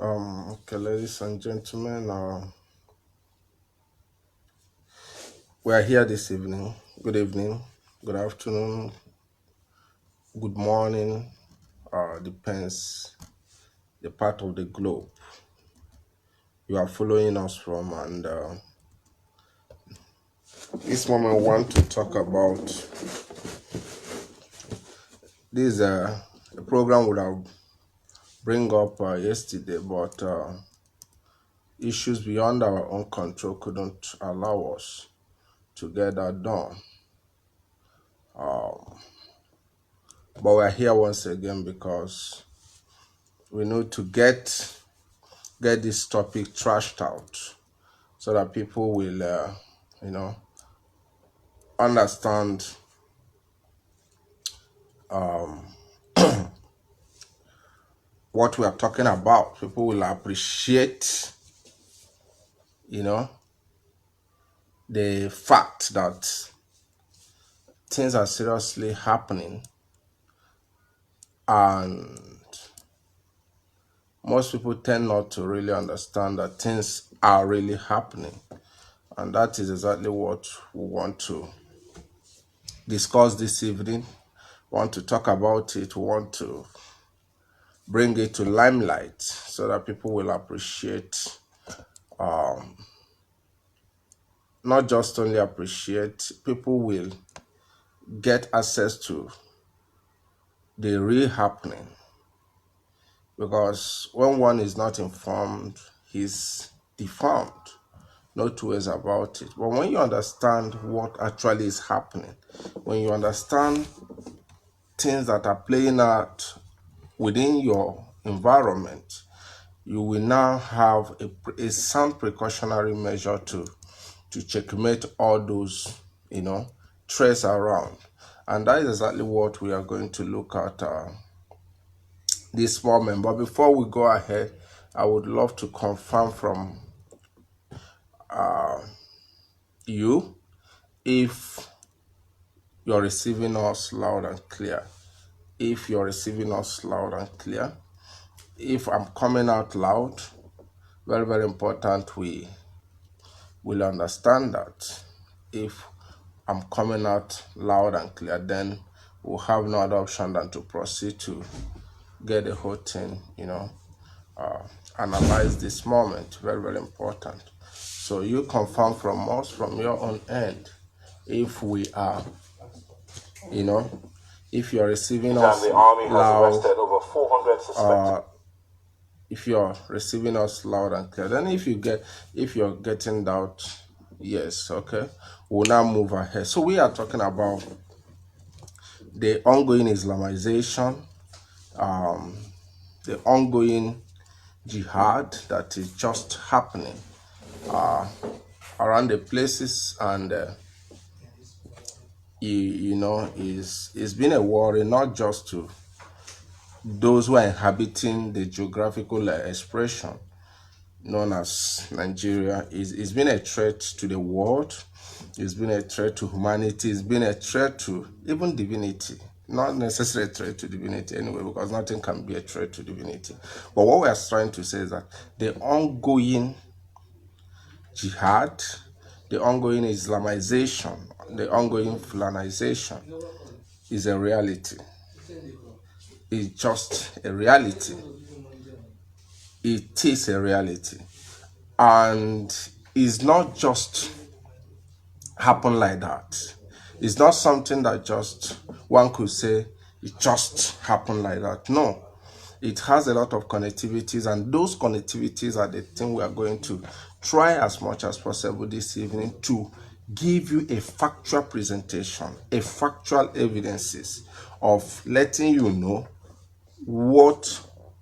Okay, ladies and gentlemen, we are here this evening. Good evening, good afternoon, good morning. Depends the part of the globe you are following us from, and this moment we want to talk about this. A program would have bring up yesterday, but issues beyond our own control couldn't allow us to get that done. But we're here once again because we need to get this topic trashed out so that people will, understand what we are talking about. People will appreciate, the fact that things are seriously happening, and most people tend not to really understand that things are really happening. And that is exactly what we want to discuss this evening. We want to talk about it. We want to bring it to limelight so that people will appreciate, not just only appreciate, people will get access to the real happening. Because when one is not informed, he's deformed. No two ways about it. But when you understand what actually is happening, when you understand things that are playing out within your environment, you will now have a sound precautionary measure to checkmate all those, threats around. And that is exactly what we are going to look at this moment. But before we go ahead, I would love to confirm from you if you're receiving us loud and clear. If you're receiving us loud and clear, if I'm coming out loud, very, very important, we will understand that. If I'm coming out loud and clear, then we'll have no other option than to proceed to get the whole thing, analyze this moment. Very, very important. So you confirm from us, from your own end, if we are, if you're receiving us the army loud, has arrested over 400 suspects. If you're receiving us loud and clear, then if you're getting doubt, yes, okay, we'll now move ahead. So we are talking about the ongoing Islamization, the ongoing jihad that is just happening around the places, and it's been a worry not just to those who are inhabiting the geographical expression known as Nigeria. It's been a threat to the world. It's been a threat to humanity. It's been a threat to even divinity. Not necessarily a threat to divinity anyway, because nothing can be a threat to divinity. But what we are trying to say is that the ongoing jihad, the ongoing Islamization, the ongoing Fulanization is a reality. It's just a reality. It is a reality. And it's not just happen like that. It's not something that just one could say it just happened like that. No, it has a lot of connectivities, and those connectivities are the thing we are going to try as much as possible this evening to give you a factual presentation, a factual evidences of letting you know what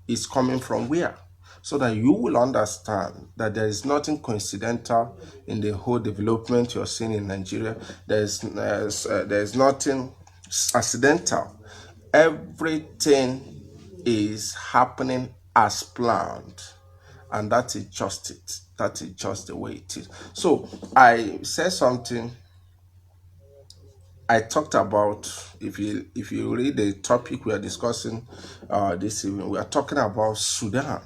is coming from where, so that you will understand that there is nothing coincidental in the whole development you're seeing in Nigeria. There's nothing accidental. Everything is happening as planned, and that is just it. That is just the way it is. So I said something. I talked about, if you read the topic we are discussing this evening, we are talking about Sudan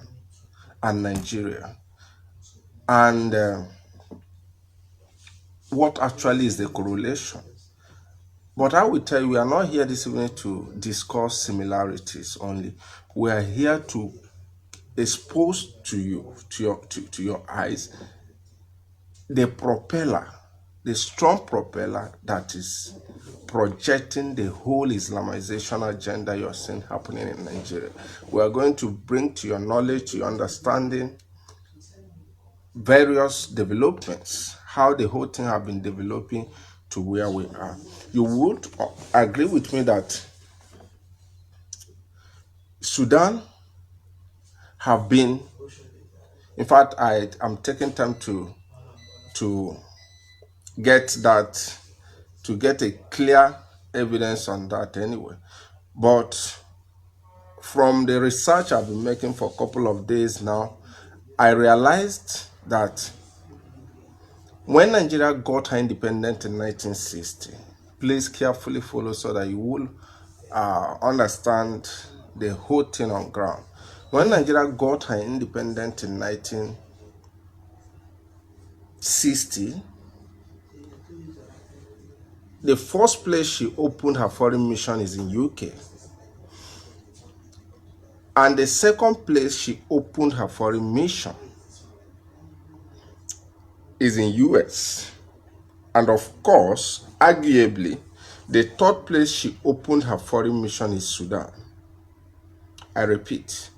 and Nigeria. And what actually is the correlation? But I will tell you, we are not here this evening to discuss similarities only. We are here to expose to you, to your eyes, the propeller, the strong propeller that is projecting the whole Islamization agenda you're seeing happening in Nigeria. We are going to bring to your knowledge, to your understanding, various developments, how the whole thing have been developing to where we are. You would agree with me that Sudan have been, in fact, I'm taking time to get that, to get a clear evidence on that anyway. But from the research I've been making for a couple of days now, I realized that when Nigeria got her independence in 1960, please carefully follow so that you will understand the whole thing on ground. When Nigeria got her independence in 1960, the first place she opened her foreign mission is in UK. And the second place she opened her foreign mission is in US. And of course, arguably, the third place she opened her foreign mission is Sudan. I repeat,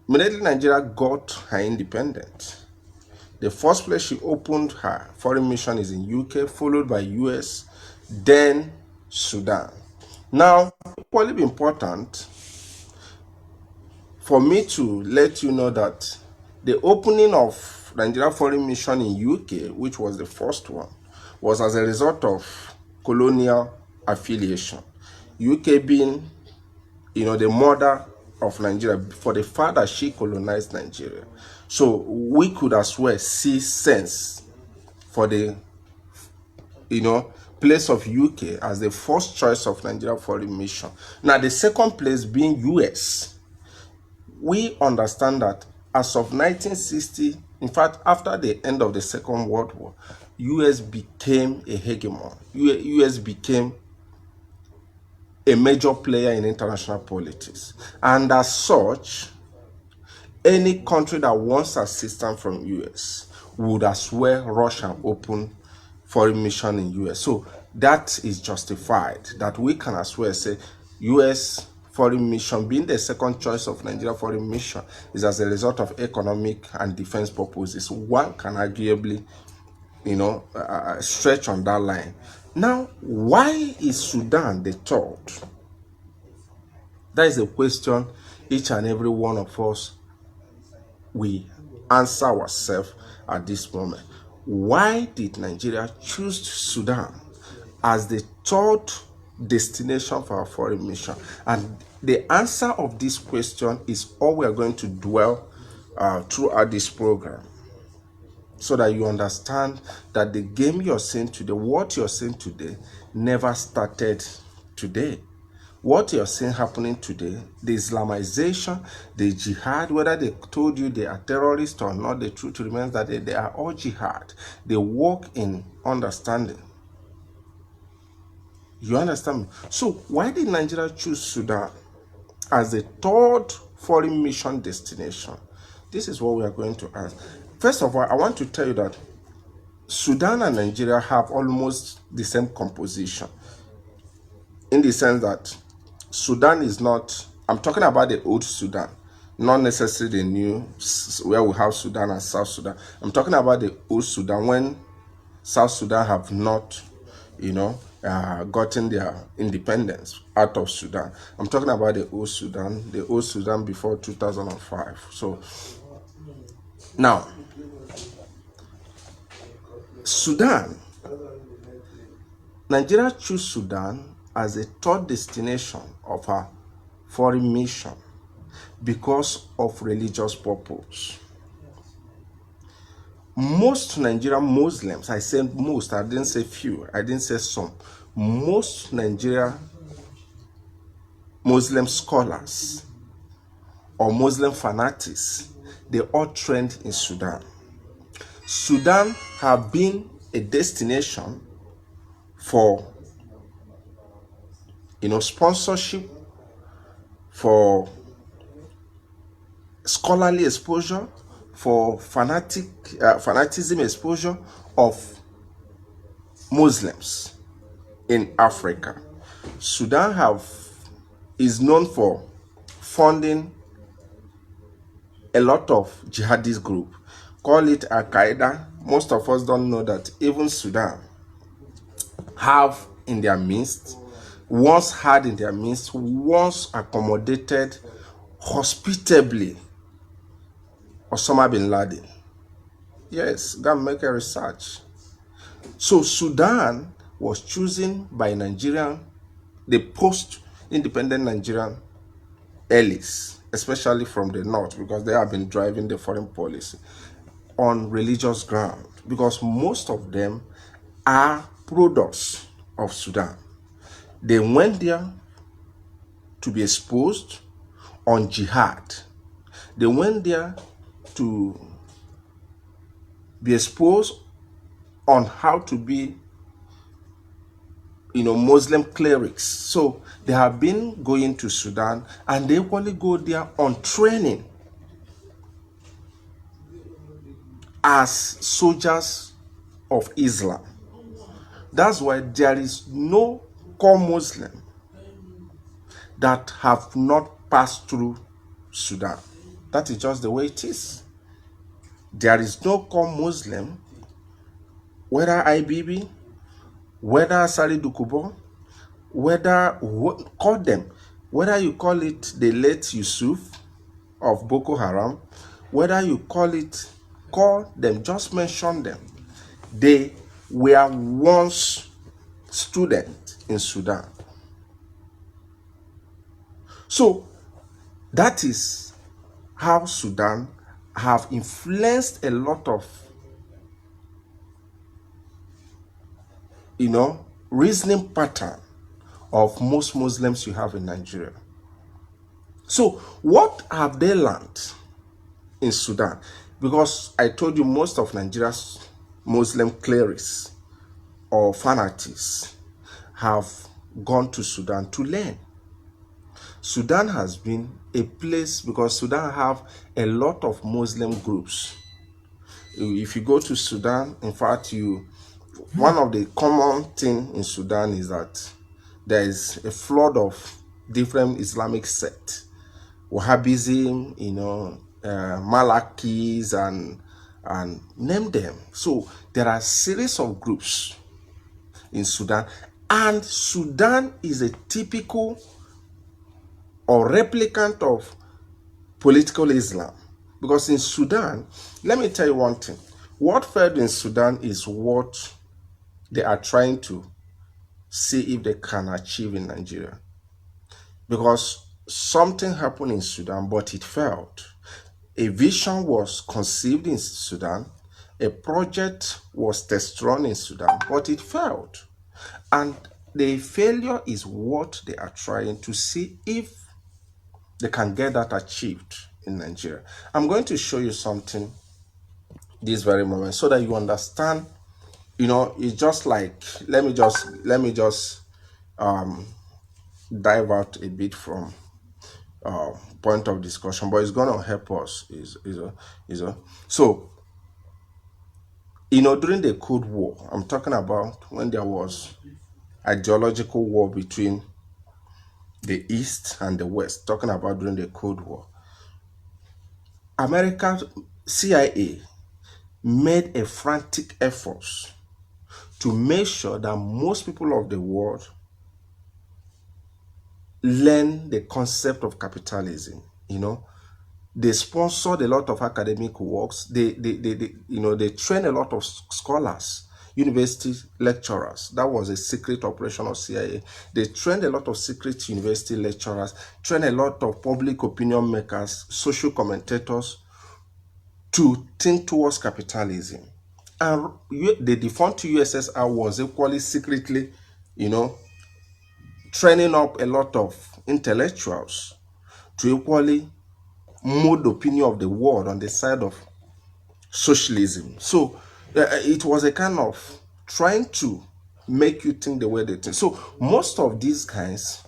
immediately Nigeria got her independence, the first place she opened her foreign mission is in UK, followed by US, then Sudan. Now, equally important for me to let you know that the opening of Nigeria foreign mission in UK, which was the first one, was as a result of colonial affiliation. UK being, the mother of Nigeria, for the fact that she colonized Nigeria. So we could as well see sense for the, place of UK as the first choice of Nigeria foreign mission. Now, the second place being US. We understand that as of 1960, in fact, after the end of the Second World War, US became a hegemon. US became a major player in international politics. And as such, any country that wants assistance from US would as well rush and open foreign mission in US. So that is justified, that we can as well say US foreign mission being the second choice of Nigeria foreign mission is as a result of economic and defense purposes. One can arguably, stretch on that line. Now, why is Sudan the third? That is a question each and every one of us we answer ourselves at this moment. Why did Nigeria choose Sudan as the third destination for our foreign mission? And the answer of this question is all we are going to dwell throughout this program, so that you understand that the game you're seeing today, what you're seeing today, never started today. What you're seeing happening today, the Islamization, the jihad, whether they told you they are terrorists or not, the truth remains that they are all jihad. They work in understanding. You understand me? So why did Nigeria choose Sudan as the third foreign mission destination? This is what we are going to ask. First of all, I want to tell you that Sudan and Nigeria have almost the same composition, in the sense that Sudan is not, I'm talking about the old Sudan, not necessarily the new, where we have Sudan and South Sudan. I'm talking about the old Sudan, when South Sudan have not, gotten their independence out of Sudan. I'm talking about the old Sudan before 2005. So, now, Sudan, Nigeria chose Sudan as a third destination of her foreign mission because of religious purpose. Most Nigerian Muslims, I said most, I didn't say few, I didn't say some, most Nigerian Muslim scholars or Muslim fanatics, they all trained in Sudan. Sudan have been a destination for, sponsorship, for scholarly exposure, for fanaticism exposure of Muslims in Africa. Sudan is known for funding a lot of jihadist group. Call it Al-Qaeda. Most of us don't know that even Sudan have in their midst, once had in their midst, once accommodated hospitably Osama bin Laden. Yes, go and make a research. So Sudan was chosen by the post-independent Nigerian elites, especially from the north, because they have been driving the foreign policy on religious ground, because most of them are products of Sudan. They went there to be exposed on jihad. They went there to be exposed on how to be, Muslim clerics. So they have been going to Sudan, and they only go there on training as soldiers of Islam. That's why there is no core Muslim that have not passed through Sudan. That is just the way it is. There is no core Muslim, whether IBB, whether Asari Dukubo, whether you call it the late Yusuf of Boko Haram, whether you call them, just mention them. They were once students in Sudan. So that is how Sudan have influenced a lot of, reasoning pattern of most Muslims you have in Nigeria. So what have they learned in Sudan? Because I told you most of Nigeria's Muslim clerics or fanatics have gone to Sudan to learn. Sudan has been a place, because Sudan have a lot of Muslim groups. If you go to Sudan, in fact, one of the common things in Sudan is that there is a flood of different Islamic sects, Wahhabism, Malakis, and name them. So there are a series of groups in Sudan, and Sudan is a typical or replicant of political Islam. Because in Sudan, let me tell you one thing. What failed in Sudan is what they are trying to see if they can achieve in Nigeria. Because something happened in Sudan, but it failed. A vision was conceived in Sudan. A project was test run in Sudan, but it failed. And the failure is what they are trying to see if they can get that achieved in Nigeria. I'm going to show you something this very moment so that you understand. It's just like, let me just dive out a bit from point of discussion, but it's going to help us. So during the Cold War, I'm talking about when there was ideological war between the East and the West, talking about during the Cold War. American CIA made a frantic effort to make sure that most people of the world learn the concept of capitalism. They sponsored a lot of academic works. They trained a lot of scholars, university lecturers. That was a secret operation of CIA. They trained a lot of secret university lecturers, trained a lot of public opinion makers, social commentators to think towards capitalism. And the defunct USSR was equally secretly, training up a lot of intellectuals to equally mode opinion of the world on the side of socialism. So it was a kind of trying to make you think the way they think. So most of these guys,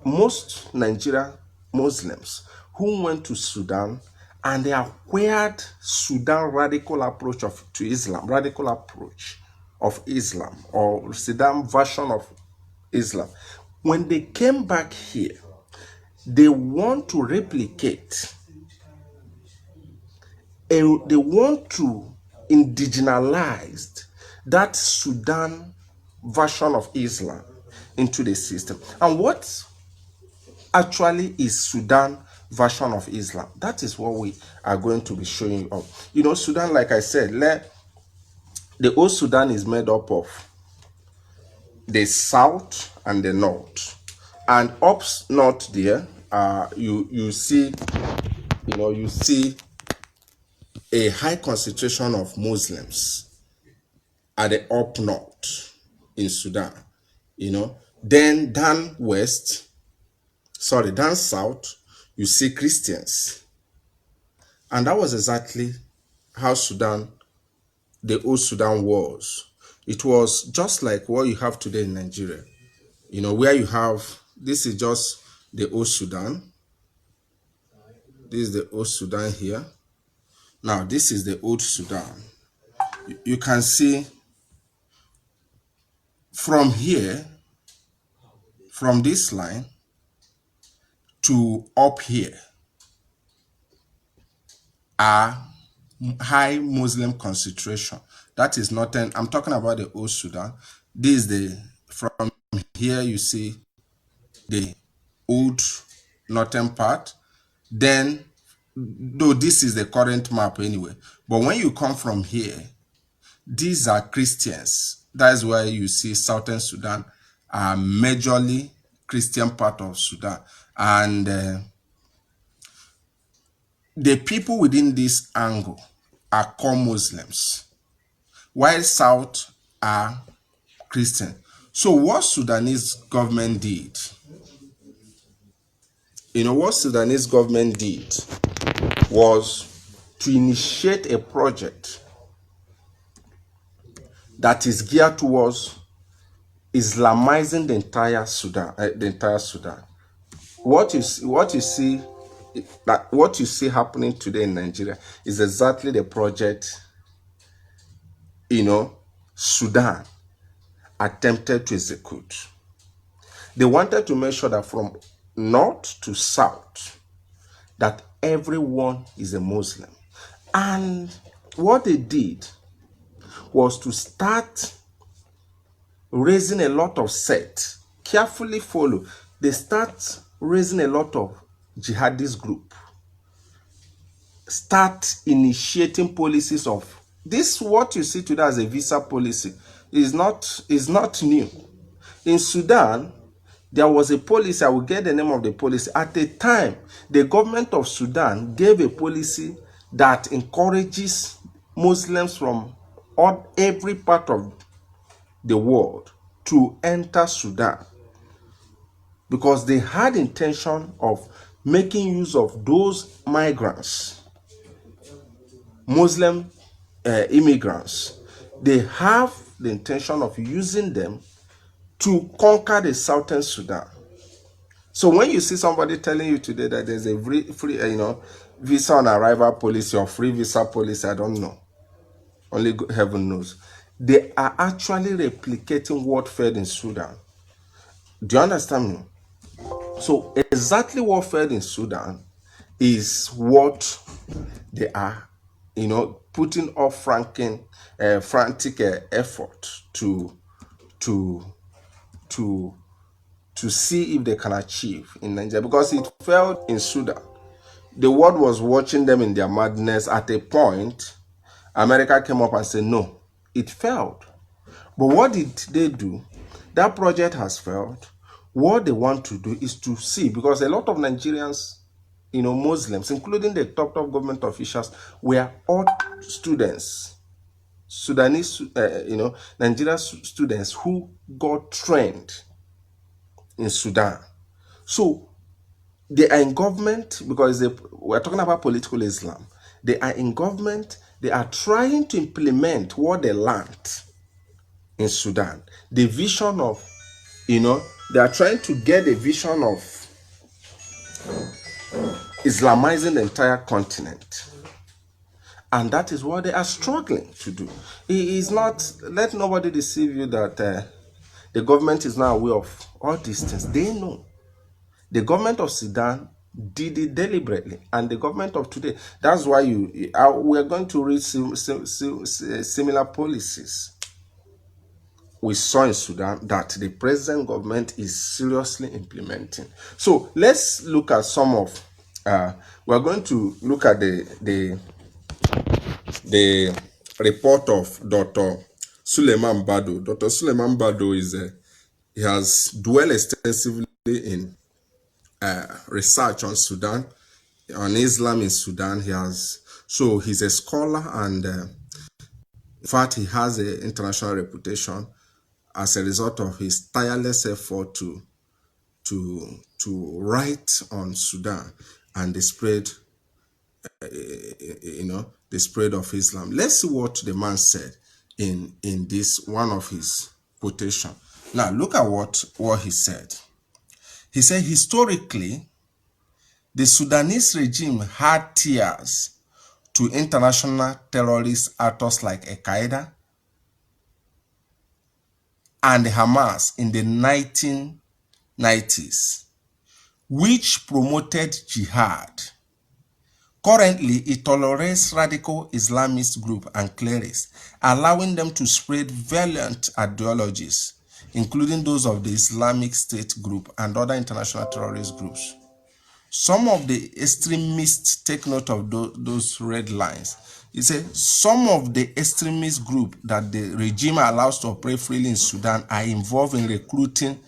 most Nigerian Muslims who went to Sudan and they acquired Sudan radical approach to Islam, radical approach of Islam, or Sudan version of Islam. When they came back here, they want to replicate, and they want to indigenize that Sudan version of Islam into the system. And what actually is Sudan version of Islam? That is what we are going to be showing you of. You know, Sudan, like I said, the whole Sudan is made up of the south and the north. And up north there, you see, you see a high concentration of Muslims at the up north in Sudan. Then down down south, you see Christians. And that was exactly how the old Sudan was. It was just like what you have today in Nigeria. Where you have, this is just the old Sudan. This is the old Sudan here. Now, this is the old Sudan. You can see from here, from this line to up here are high Muslim concentration. That is nothing. I'm talking about the old Sudan. This is from here you see the old northern part. Then, though this is the current map anyway, but when you come from here, these are Christians. That's why you see southern Sudan are majorly Christian part of Sudan. And the people within this angle are called Muslims, while south are Christian. So what Sudanese government did, what Sudanese government did was to initiate a project that is geared towards Islamizing the entire Sudan. What you see happening today in Nigeria is exactly the project, Sudan attempted to execute. They wanted to make sure that from north to south, that everyone is a Muslim. And what they did was to start raising a lot of sects. Carefully follow. They start raising a lot of jihadist group. Start initiating policies of this. What you see today as a visa policy is not new. In Sudan, there was a policy. I will get the name of the policy. At the time, the government of Sudan gave a policy that encourages Muslims from every part of the world to enter Sudan, because they had intention of making use of those migrants, Muslim immigrants. They have the intention of using them to conquer the southern Sudan. So when you see somebody telling you today that there's a free visa on arrival policy or free visa policy, I don't know. Only heaven knows. They are actually replicating what failed in Sudan. Do you understand me? So exactly what failed in Sudan is what they are, putting off frantic effort to see if they can achieve in Nigeria, because it failed in Sudan. The world was watching them in their madness. At a point, America came up and said, no, it failed. But what did they do? That project has failed. What they want to do is to see, because a lot of Nigerians, Muslims, including the top government officials, were all students, Sudanese, Nigerian students who got trained in Sudan. So They are in government because we're talking about political Islam. They are in government. They are trying to implement what they learned in Sudan. The vision of, they are trying to get a vision of Islamizing the entire continent. And that is what they are struggling to do. It is not, let nobody deceive you that the government is not aware of all these things. They know. The government of Sudan did it deliberately, and the government of today. That's why we are going to read similar policies we saw in Sudan that the present government is seriously implementing. So let's look at some of. We're going to look at the report of Dr. Suleiman Bado. Dr. Suleiman Bado he has dwelled extensively in research on Sudan, on Islam in Sudan. He's a scholar, and in fact, he has an international reputation as a result of his tireless effort to write on Sudan and the spread, the spread of Islam. Let's see what the man said in this one of his quotation. Now, look at what he said. He said, historically, the Sudanese regime had ties to international terrorist actors like Al-Qaeda and Hamas in the 1990s, which promoted jihad. Currently, it tolerates radical Islamist groups and clerics, allowing them to spread violent ideologies, including those of the Islamic State group and other international terrorist groups. Some of the extremists, take note of those red lines. It says some of the extremist groups that the regime allows to operate freely in Sudan are involved in recruiting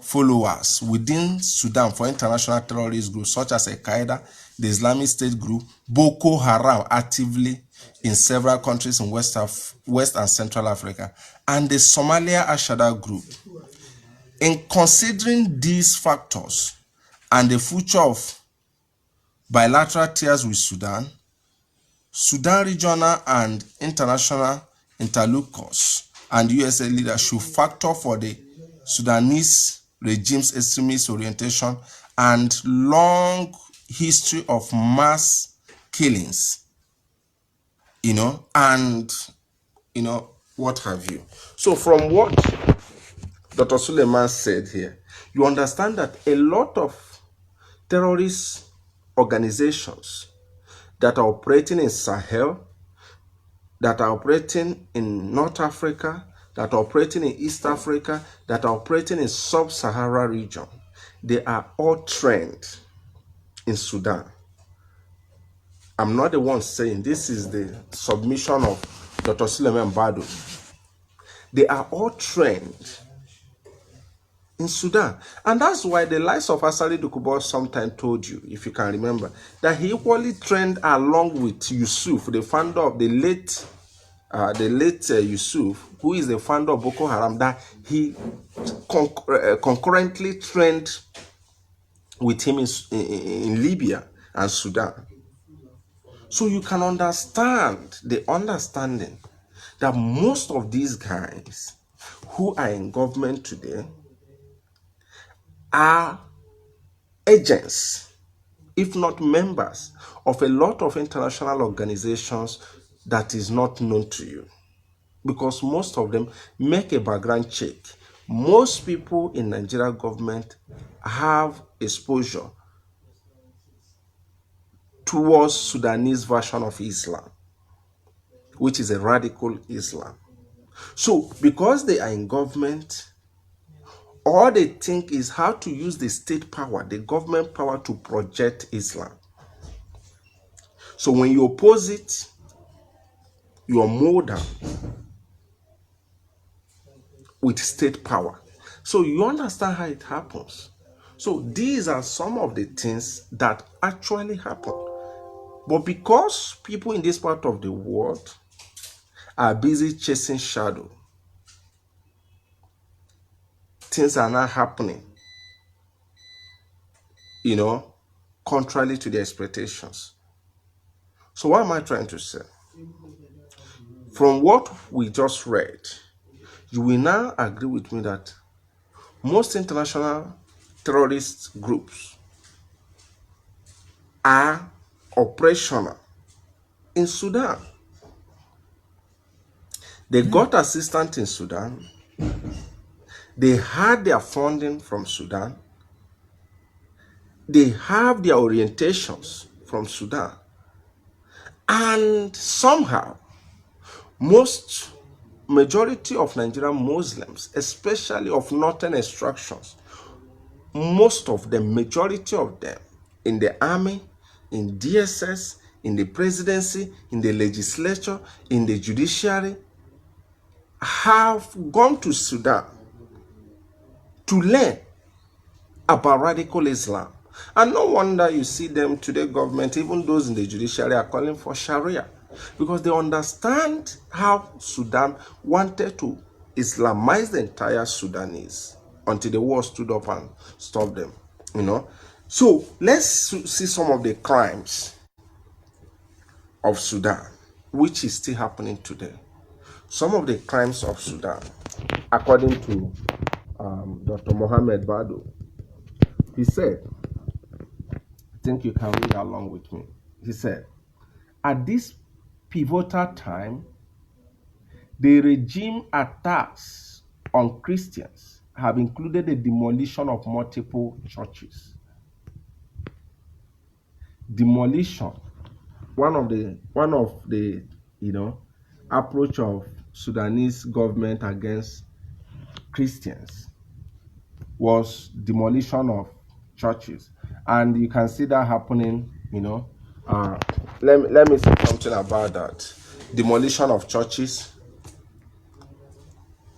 followers within Sudan for international terrorist groups such as Al-Qaeda, the Islamic State group, Boko Haram actively in several countries in West and Central Africa, and the Somalia Al-Shabaab group. In considering these factors and the future of bilateral ties with Sudan, Sudan regional and international interlocutors and USA leaders should factor for the Sudanese regime's extremist orientation and long history of mass killings, and what have you. So from what Dr. Suleiman said here, you understand that a lot of terrorist organizations that are operating in Sahel, that are operating in North Africa, that are operating in East Africa, that are operating in Sub-Sahara region, they are all trained in Sudan. I'm not the one saying this, is the submission of Dr. Suleiman Bado. They are all trained in Sudan. And that's why the likes of Asali Dukubo sometimes told you, if you can remember, that he equally trained along with Yusuf, the founder of the late Yusuf, who is the founder of Boko Haram, that he concurrently trained with him in Libya and Sudan. So you can understand the understanding that most of these guys who are in government today are agents, if not members, of a lot of international organizations that is not known to you, because most of them make a background check. Most people in Nigeria government have exposure towards Sudanese version of Islam, which is a radical Islam. So because they are in government, all they think is how to use the state power, the government power, to project Islam. So when you oppose it, you are mowed down with state power. So you understand how it happens. So these are some of the things that actually happen. But because people in this part of the world are busy chasing shadow, things are not happening. contrary to their expectations. So what am I trying to say? From what we just read, you will now agree with me that most international terrorist groups are operational in Sudan. They got assistance in Sudan. They had their funding from Sudan. They have their orientations from Sudan. And somehow, majority of Nigerian Muslims, especially of northern extractions, most of them, majority of them, in the army, in DSS, in the presidency, in the legislature, in the judiciary, have gone to Sudan to learn about radical Islam. And no wonder you see them today, government, even those in the judiciary, are calling for Sharia, because they understand how Sudan wanted to Islamize the entire Sudanese until the war stood up and stopped them, So let's see some of the crimes of Sudan, which is still happening today. Some of the crimes of Sudan, according to Dr. Mohammed Bado, he said, I think you can read along with me. He said, at this pivotal time, the regime attacks on Christians have included the demolition of multiple churches. Demolition, one of the approach of Sudanese government against Christians was demolition of churches, and you can see that happening. Let me say something about that. Demolition of churches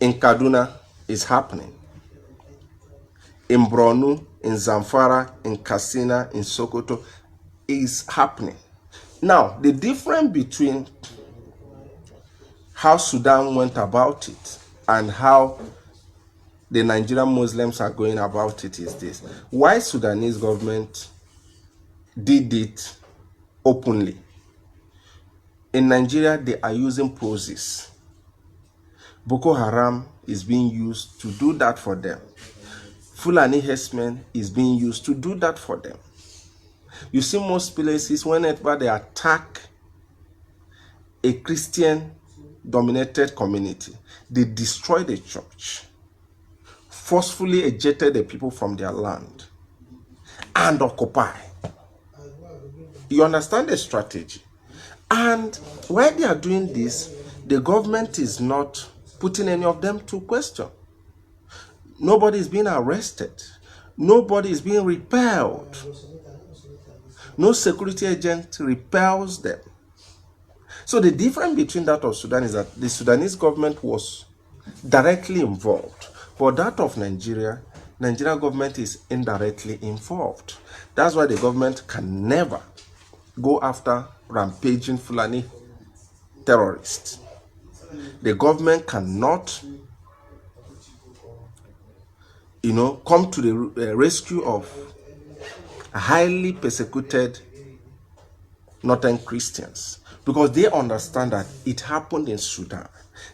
in Kaduna is happening, in Borno, in Zamfara, in Katsina, in Sokoto is happening. Now, the difference between how Sudan went about it and how the Nigerian Muslims are going about it is this. Why Sudanese government did it openly? In Nigeria, they are using poses. Boko Haram is being used to do that for them. Fulani herdsmen is being used to do that for them. You see, most places, whenever they attack a Christian-dominated community, they destroy the church, forcefully ejected the people from their land, and occupy. You understand the strategy? And while they are doing this, the government is not putting any of them to question. Nobody is being arrested. Nobody is being repelled. No security agent repels them. So the difference between that of Sudan is that the Sudanese government was directly involved, but that of Nigeria government is indirectly involved. That's why the government can never go after rampaging Fulani terrorists. The government cannot, come to the rescue of highly persecuted northern Christians, because they understand that it happened in Sudan.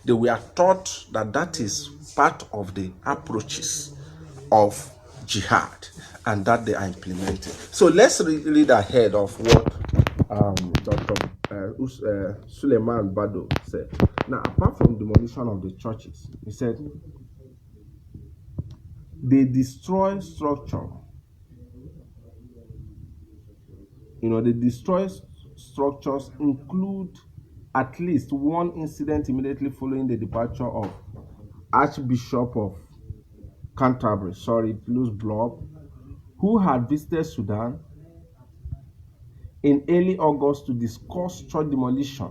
They were taught that that is part of the approaches of jihad, and that they are implementing. So let's read ahead of what Dr. Suleiman Bado said. Now, apart from demolition of the churches, he said, they destroy structure. The destroyed structures include at least one incident immediately following the departure of Archbishop of Canterbury, Louis Blob, who had visited Sudan in early August to discuss church demolition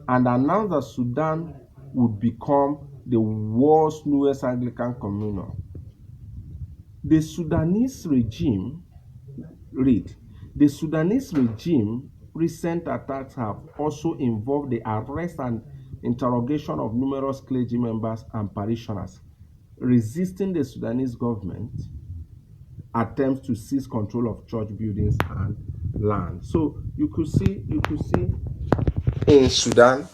and announced that Sudan would become the world's newest Anglican communion. The Sudanese regime recent attacks have also involved the arrest and interrogation of numerous clergy members and parishioners resisting the Sudanese government attempts to seize control of church buildings and land. So you could see in Sudan,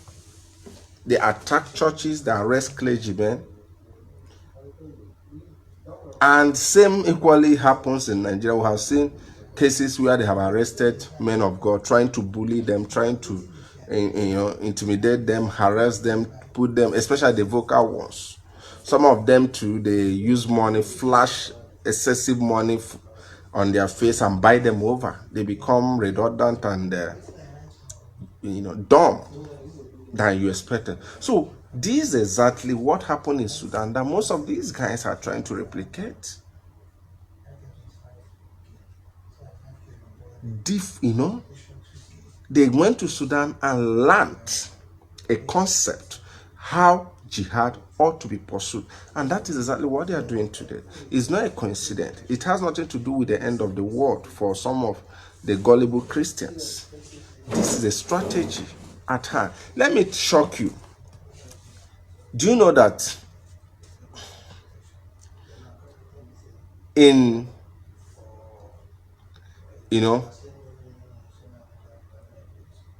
they attack churches, they arrest clergymen, and same equally happens in Nigeria. We have seen cases where they have arrested men of God, trying to bully them, trying to intimidate them, harass them, put them, especially the vocal ones. Some of them too, they use money, flash excessive money on their face and buy them over. They become redundant and dumb than you expected. So this is exactly what happened in Sudan that most of these guys are trying to replicate. They went to Sudan and learned a concept how jihad ought to be pursued, and that is exactly what they are doing today. It's not a coincidence. It has nothing to do with the end of the world for some of the gullible Christians. This is a strategy at hand. Let me shock you. Do you know that in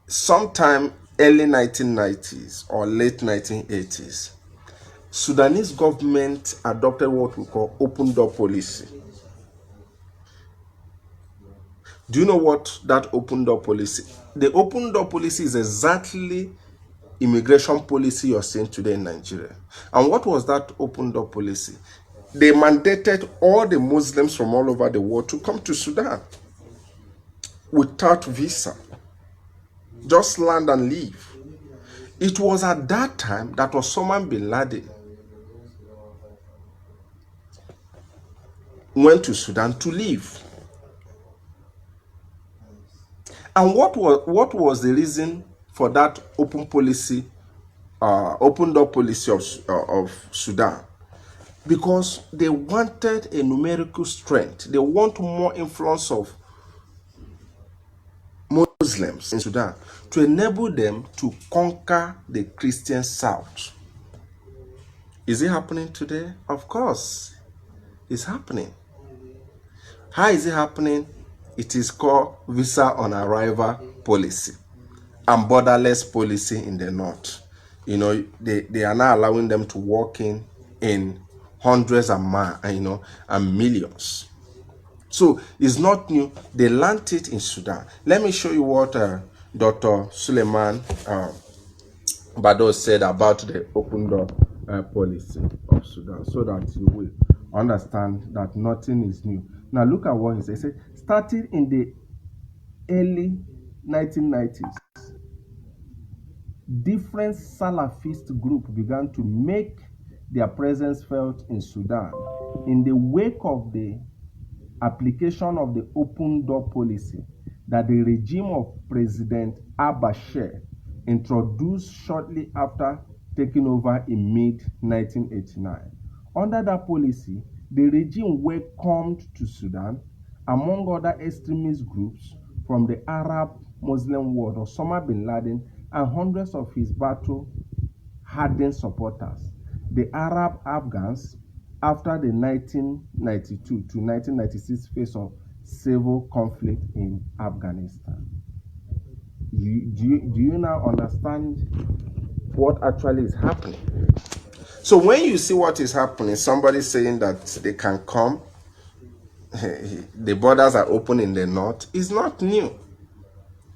sometime early 1990s or late 1980s, Sudanese government adopted what we call open door policy. Do you know what that open door policy? The open door policy is exactly immigration policy you're seeing today in Nigeria. And what was that open door policy? They mandated all the Muslims from all over the world to come to Sudan without visa. Just land and leave. It was at that time that Osama bin Laden went to Sudan to live. And what was the reason for that open door policy of Sudan? Because they wanted a numerical strength. They want more influence of Muslims in Sudan to enable them to conquer the Christian South. Is it happening today? Of course, it's happening. How is it happening? It is called visa on arrival policy and borderless policy in the north. They are now allowing them to walk in hundreds and millions. So it's not new. They learned it in Sudan. Let me show you what Dr. Suleiman Bado said about the open door policy of Sudan, so that you will understand that nothing is new. Now look at what he said. He said, starting in the early 1990s, different Salafist groups began to make their presence felt in Sudan. In the wake of the application of the open door policy that the regime of President al-Bashir introduced shortly after taking over in mid-1989. Under that policy, the regime welcomed to Sudan, among other extremist groups from the Arab Muslim world, Osama bin Laden and hundreds of his battle-hardened supporters, the Arab Afghans, after the 1992 to 1996 phase of civil conflict in Afghanistan. Do you now understand what actually is happening? So when you see what is happening, somebody saying that they can come, the borders are open in the north, is not new.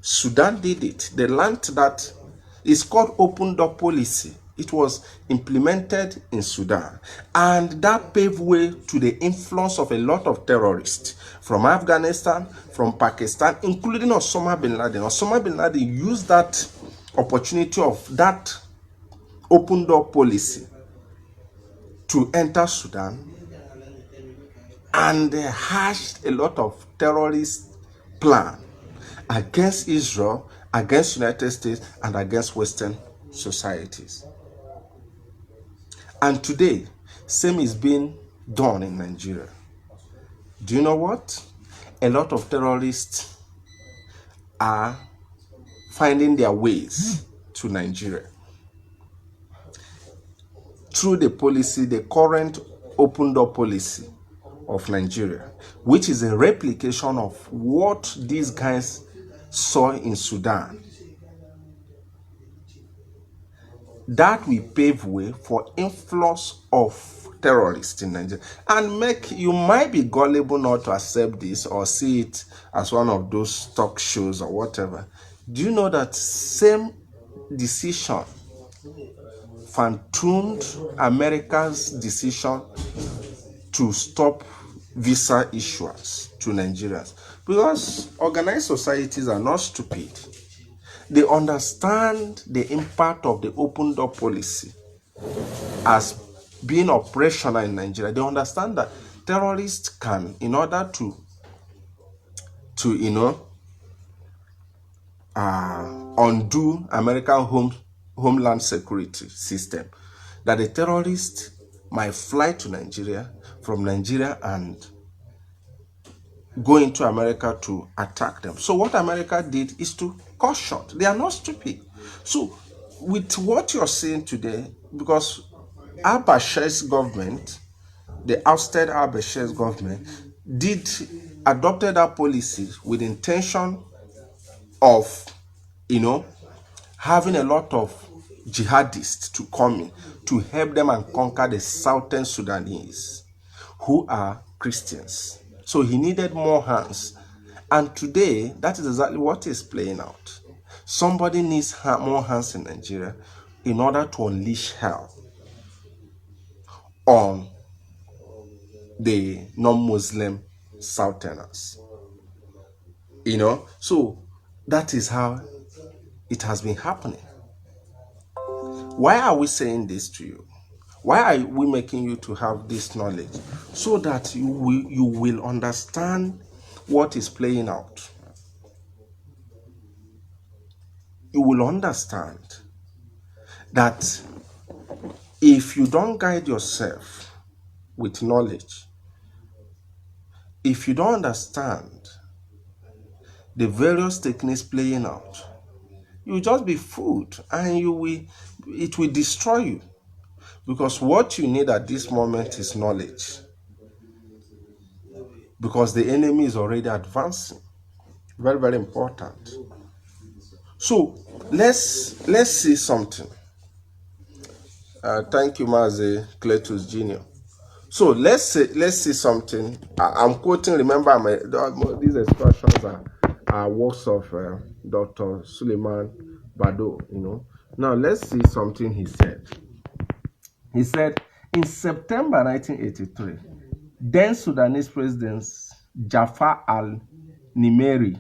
Sudan did it. They learned that. It's called open door policy. It was implemented in Sudan, and that paved way to the influence of a lot of terrorists from Afghanistan, from Pakistan, including Osama bin Laden. Osama bin Laden used that opportunity of that open door policy to enter Sudan and hatched a lot of terrorist plans against Israel, against United States, and against Western societies. And today, same is being done in Nigeria. Do you know what? A lot of terrorists are finding their ways to Nigeria through the policy, the current open door policy of Nigeria, which is a replication of what these guys saw in Sudan. That will pave way for influx of terrorists in Nigeria, and you might be gullible not to accept this or see it as one of those talk shows or whatever. Do you know that same decision fine-tuned America's decision to stop visa issuance to Nigerians? Because organized societies are not stupid. They understand the impact of the open door policy as being operational in Nigeria. They understand that terrorists can, in order to undo American homeland security system, that the terrorist might fly to Nigeria, from Nigeria, and go into America to attack them. So what America did is to cut short. They are not stupid. So with what you're seeing today, because al-Bashir's government, the ousted al-Bashir's government, adopted that policy with intention of, having a lot of jihadists to come in to help them and conquer the southern Sudanese, who are Christians. So he needed more hands. And today, that is exactly what is playing out. Somebody needs more hands in Nigeria in order to unleash hell on the non-Muslim Southerners. So that is how it has been happening. Why are we saying this to you? Why are we making you to have this knowledge? So that you will understand what is playing out. You will understand that if you don't guide yourself with knowledge, if you don't understand the various techniques playing out, you'll just be fooled, and it will destroy you. Because what you need at this moment is knowledge. Because the enemy is already advancing. Very, very important. So let's see something. Thank you, Mazi Cletus Jr. So let's see something. I'm quoting. Remember, these expressions are works of Dr. Suleiman Bado. Now let's see something he said. He said, in September 1983, then Sudanese President Jafar al-Nimeri,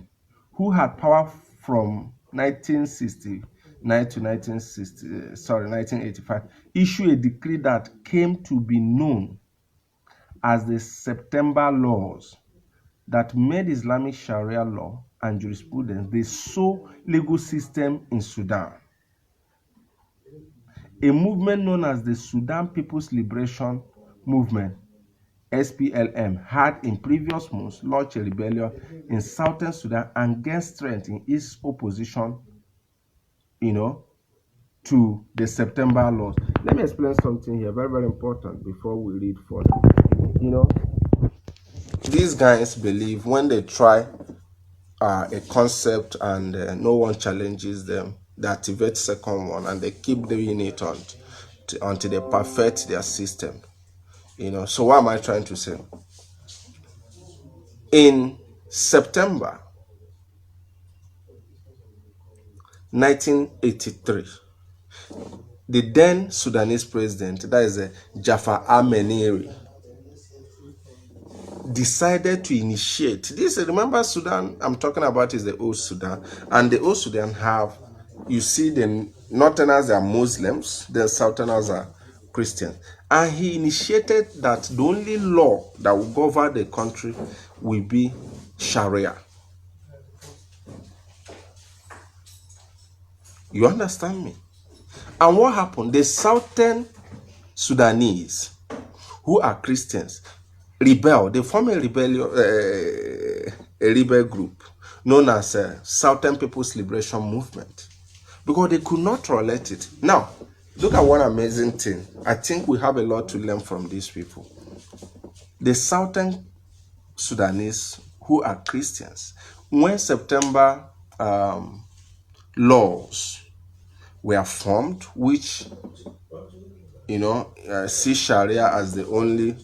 who had power from 1969 to 1985, issued a decree that came to be known as the September Laws, that made Islamic Sharia law and jurisprudence the sole legal system in Sudan. A movement known as the Sudan People's Liberation Movement, SPLM, had in previous months launched a rebellion in southern Sudan and gained strength in its opposition, to the September laws. Let me explain something here, very, very important, before we read further. These guys believe when they try a concept and no one challenges them, they activate second one, and they keep doing it until they perfect their system. So what am I trying to say? In September 1983, the then Sudanese president, that is Jafar al-Nimeri, decided to initiate this. Remember, Sudan I'm talking about is the old Sudan, and the old Sudan you see, the northerners are Muslims, the southerners are Christians, and he initiated that the only law that will govern the country will be Sharia. You understand me? And what happened? The southern Sudanese, who are Christians, rebel. They form a rebel group known as Southern People's Liberation Movement, because they could not tolerate it. Now, look at one amazing thing. I think we have a lot to learn from these people. the southern Sudanese who are Christians, when September laws were formed, which see Sharia as the only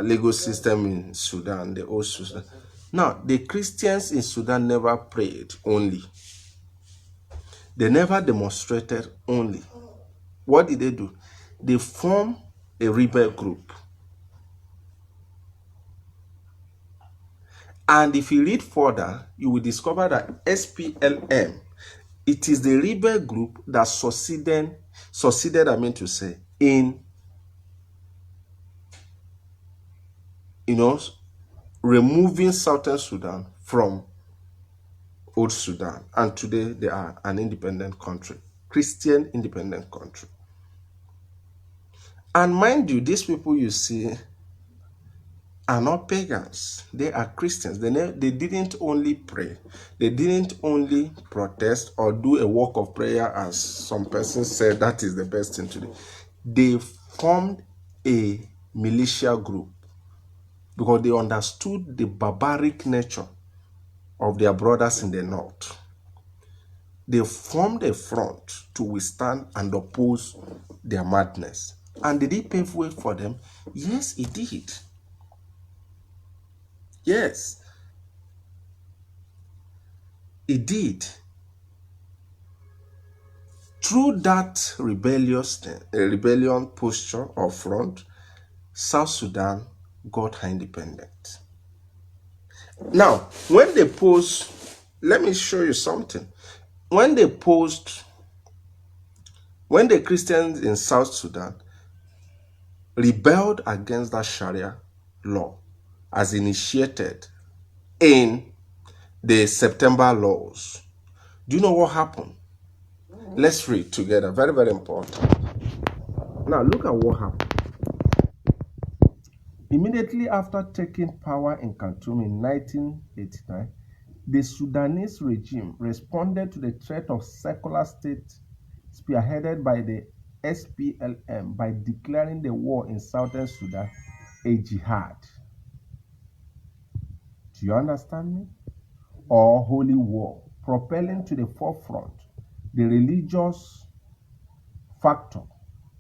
legal system in Sudan, the old Sudan. Now, the Christians in Sudan never prayed only. They never demonstrated only. What did they do? They formed a rebel group. And if you read further, you will discover that SPLM, it is the rebel group that succeeded, in, removing Southern Sudan from Old Sudan. And today they are an independent country, Christian independent country. And mind you, these people you see are not pagans. They are Christians. They didn't only pray. They didn't only protest or do a walk of prayer, as some persons said that is the best thing to do. They formed a militia group because they understood the barbaric nature of their brothers in the north. They formed a front to withstand and oppose their madness. And did it pave way for them? Yes, it did. Yes, it did. Through that rebellion posture or front, South Sudan got her independence. Now, when they posed, let me show you something. When the Christians in South Sudan rebelled against that Sharia law as initiated in the September laws, do you know what happened? Let's read together. Very, very important. Now, look at what happened. Immediately after taking power in Khartoum in 1989, the Sudanese regime responded to the threat of secular state spearheaded by the SPLM by declaring the war in southern Sudan a jihad. Do you understand me? Or holy war, propelling to the forefront the religious factor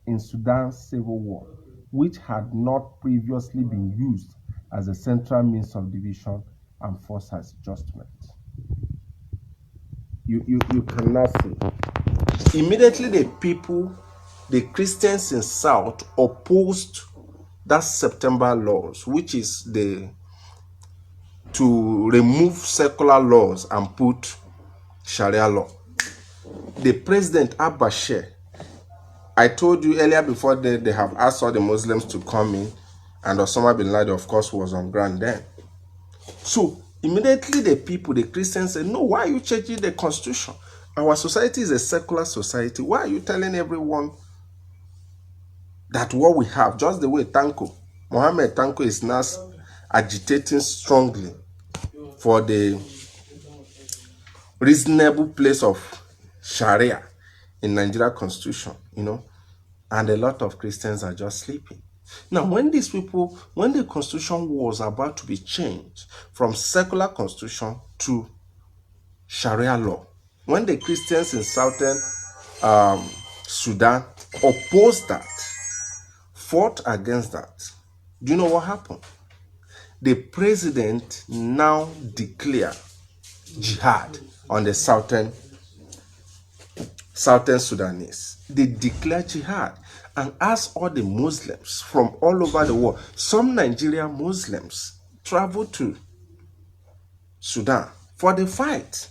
in Sudan's civil war, which had not previously been used as a central means of division and force adjustment. You cannot see. Immediately the Christians in South opposed that September laws, which is to remove secular laws and put Sharia law. The president Abuja, I told you earlier before they have asked all the Muslims to come in, and Osama bin Laden, of course, was on ground then. So immediately the Christians said, no, why are you changing the constitution? Our society is a secular society. Why are you telling everyone that what we have, just the way Mohammed Tanko is now agitating strongly for the reasonable place of Sharia in Nigeria constitution, and a lot of Christians are just sleeping. Now, when the constitution was about to be changed from secular constitution to Sharia law, when the Christians in southern Sudan opposed that, fought against that, do you know what happened? The president now declared jihad on the southern Sudanese. They declared jihad and asked all the Muslims from all over the world. Some Nigerian Muslims traveled to Sudan for the fight.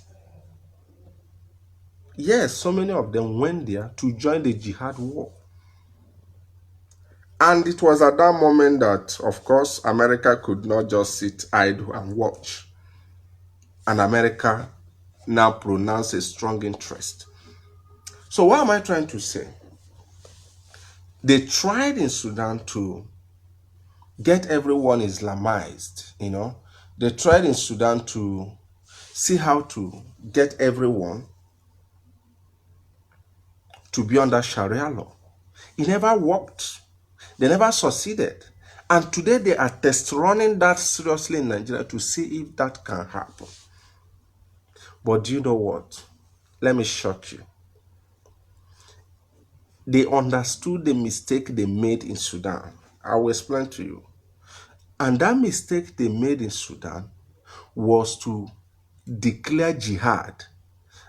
Yes, so many of them went there to join the jihad war. And it was at that moment that, of course, America could not just sit idle and watch. And America now pronounced a strong interest. So what am I trying to say? They tried in Sudan to get everyone Islamized, They tried in Sudan to see how to get everyone to be under Sharia law. It never worked. They never succeeded. And today they are test running that seriously in Nigeria to see if that can happen. But do you know what? Let me shock you. They understood the mistake they made in Sudan. I will explain to you. And that mistake they made in Sudan was to declare jihad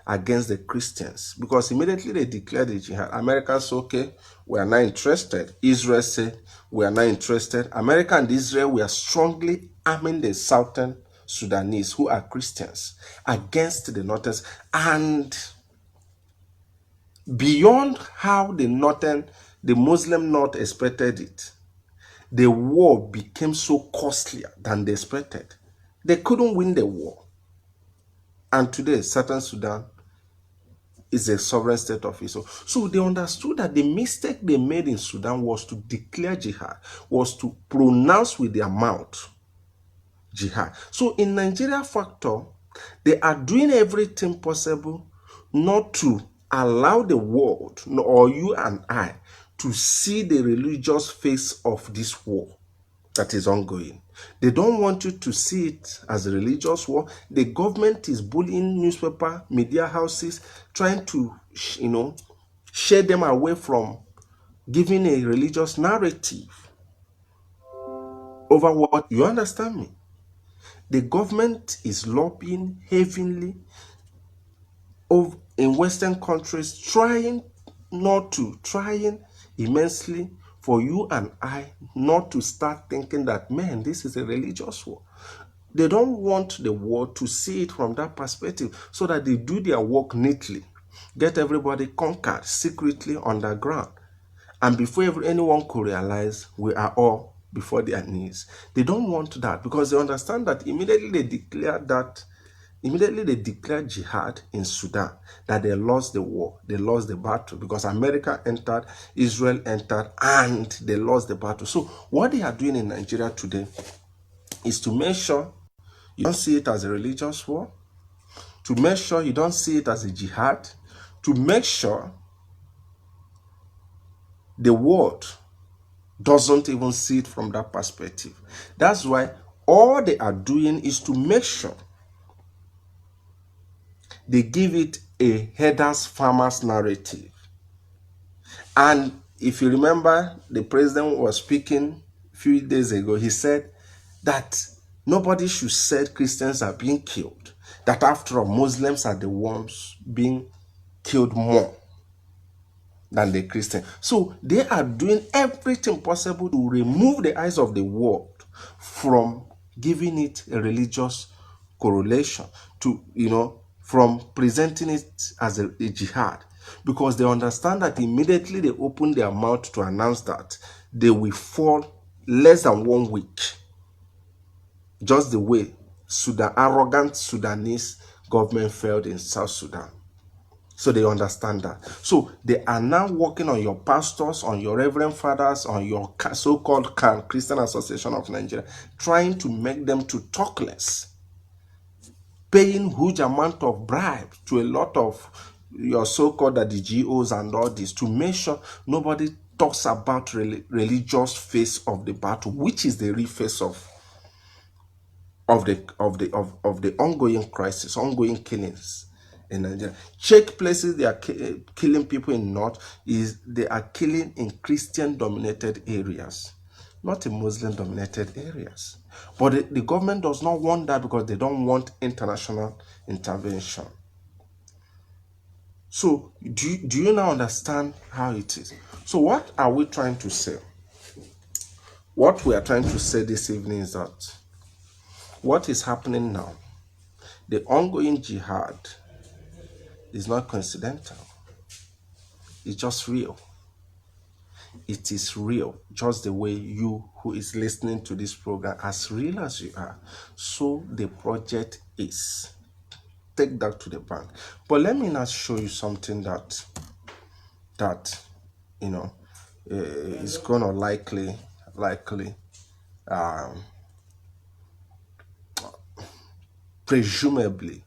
against the Christians, because immediately they declared the jihad, America said, okay, we are not interested. Israel said, we are not interested. America and Israel were strongly arming the southern Sudanese, who are Christians, against the northern. And beyond how the Muslim North expected it, the war became so costlier than they expected. They couldn't win the war. And today, southern Sudan is a sovereign state of its own. So they understood that the mistake they made in Sudan was to declare jihad, was to pronounce with their mouth jihad. So in Nigeria factor, they are doing everything possible not to allow the world, or you and I, to see the religious face of this war that is ongoing. They don't want you to see it as a religious war. The government is bullying newspaper, media houses, trying to, share them away from giving a religious narrative over what, you understand me? The government is lobbying heavily in Western countries, trying immensely for you and I not to start thinking that, man, this is a religious war. They don't want the world to see it from that perspective, so that they do their work neatly, get everybody conquered secretly underground. And before anyone could realize, we are all before their knees. They don't want that, because they understand that immediately they declared jihad in Sudan, that they lost the war, they lost the battle, because America entered, Israel entered, and they lost the battle. So what they are doing in Nigeria today is to make sure you don't see it as a religious war, to make sure you don't see it as a jihad, to make sure the world doesn't even see it from that perspective. That's why all they are doing is to make sure they give it a headers farmers narrative. And if you remember, the president was speaking a few days ago. He said that nobody should say Christians are being killed, that after all, Muslims are the ones being killed more than the Christian. So they are doing everything possible to remove the eyes of the world from giving it a religious correlation, to, from presenting it as a jihad, because they understand that immediately they open their mouth to announce that, they will fall less than 1 week, just the way the arrogant Sudanese government failed in South Sudan. So they understand that. So they are now working on your pastors, on your reverend fathers, on your so-called Christian Association of Nigeria, trying to make them to talk less, paying huge amount of bribe to a lot of your so-called GOs and all this, to make sure nobody talks about religious face of the battle, which is the real face of the ongoing crisis, ongoing killings in Nigeria. Check places they are killing people in North, they are killing in Christian-dominated areas, not in Muslim-dominated areas. But the government does not want that, because they don't want international intervention. So do you now understand how it is? So what are we trying to say? What we are trying to say this evening is that what is happening now, the ongoing jihad, is not coincidental. It's just real. It is real, just the way you who is listening to this program, as real as you are, so the project is. Take that to the bank. But let me now show you something that is gonna likely presumably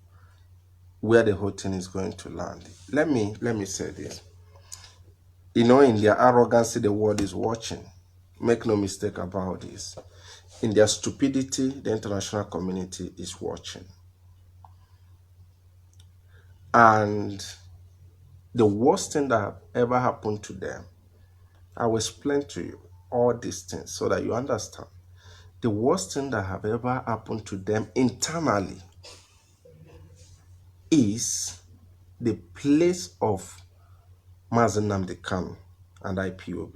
where the whole thing is going to land. Let me say this. In their arrogancy, the world is watching. Make no mistake about this. In their stupidity, the international community is watching. And the worst thing that ever happened to them, I will explain to you all these things so that you understand. The worst thing that have ever happened to them internally is the place of Mazi Nnamdi Kanu and Ipob.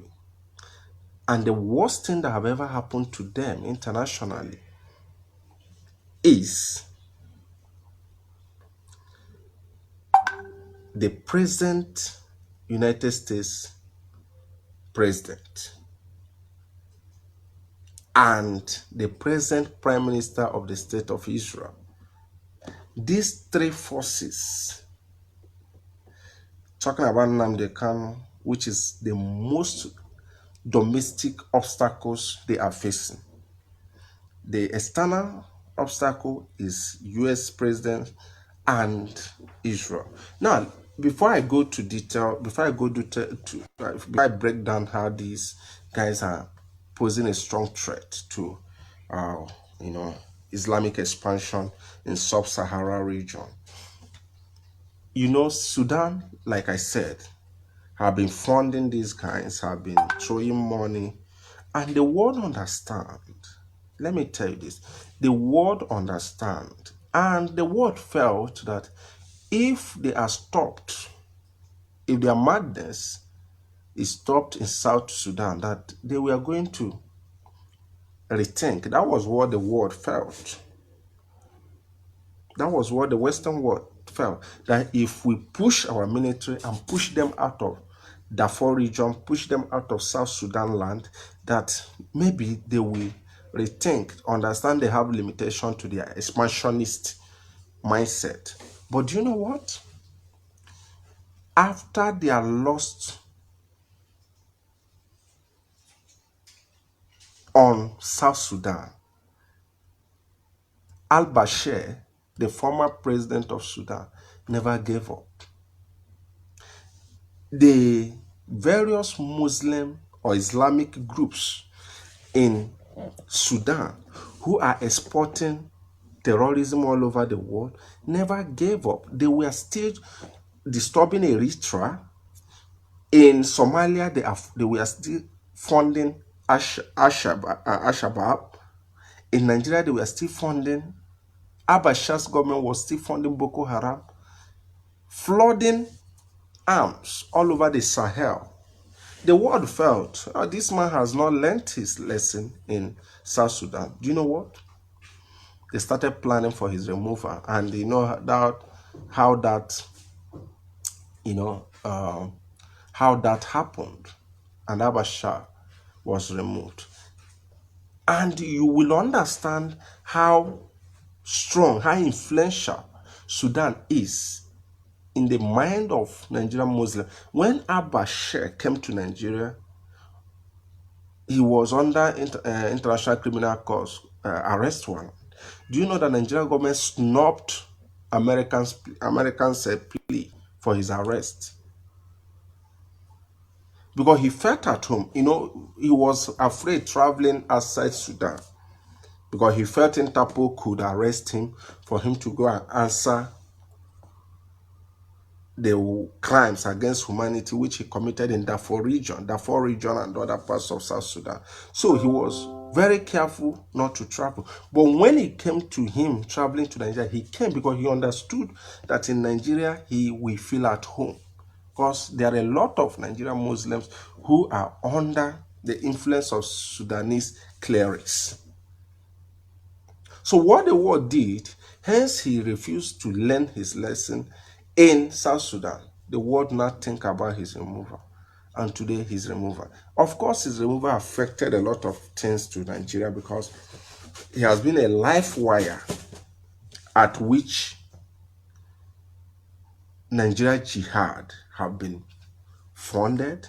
And the worst thing that have ever happened to them internationally is the present United States president and the present Prime Minister of the State of Israel. These three forces, talking about Nnamdi Kanu, which is the most domestic obstacles they are facing. The external obstacle is US president and Israel. Now, before I go to detail, before I break down how these guys are posing a strong threat to, uh, you know, Islamic expansion in sub-Sahara region. You know, Sudan, like I said, have been funding these guys, have been throwing money, and the world understand. Let me tell you this. The world understand, and the world felt that if they are stopped, if their madness is stopped in South Sudan, that they were going to rethink. That was what the world felt. That was what the Western world felt. That if we push our military and push them out of Darfur region, push them out of South Sudan land, that maybe they will rethink, understand they have limitation to their expansionist mindset. But do you know what? After they are lost on South Sudan, al-Bashir, the former president of Sudan, never gave up. The various Muslim or Islamic groups in Sudan who are exporting terrorism all over the world never gave up. They were still disturbing Eritrea. In Somalia, they were still funding Al-Shabaab. In Nigeria, they were still funding. Abasha's government was still funding Boko Haram, flooding arms all over the Sahel. The world felt, oh, this man has not learnt his lesson in South Sudan. Do you know what? They started planning for his removal, and you know how that happened, and Abasha was removed. And you will understand how strong, how influential Sudan is in the mind of Nigerian Muslims. When Abasha came to Nigeria, he was under international criminal court arrest warrant. Do you know that Nigerian government snubbed Americans' plea for his arrest? Because he felt at home. You know, he was afraid traveling outside Sudan because he felt Interpol could arrest him for him to go and answer the crimes against humanity which he committed in Darfur region and other parts of South Sudan. So he was very careful not to travel. But when it came to him traveling to Nigeria, he came because he understood that in Nigeria he will feel at home. Because there are a lot of Nigerian Muslims who are under the influence of Sudanese clerics. So what the world did, hence he refused to learn his lesson in South Sudan. The world not think about his removal. And today his removal. Of course, his removal affected a lot of things to Nigeria because he has been a life wire at which Nigeria Jihad have been funded,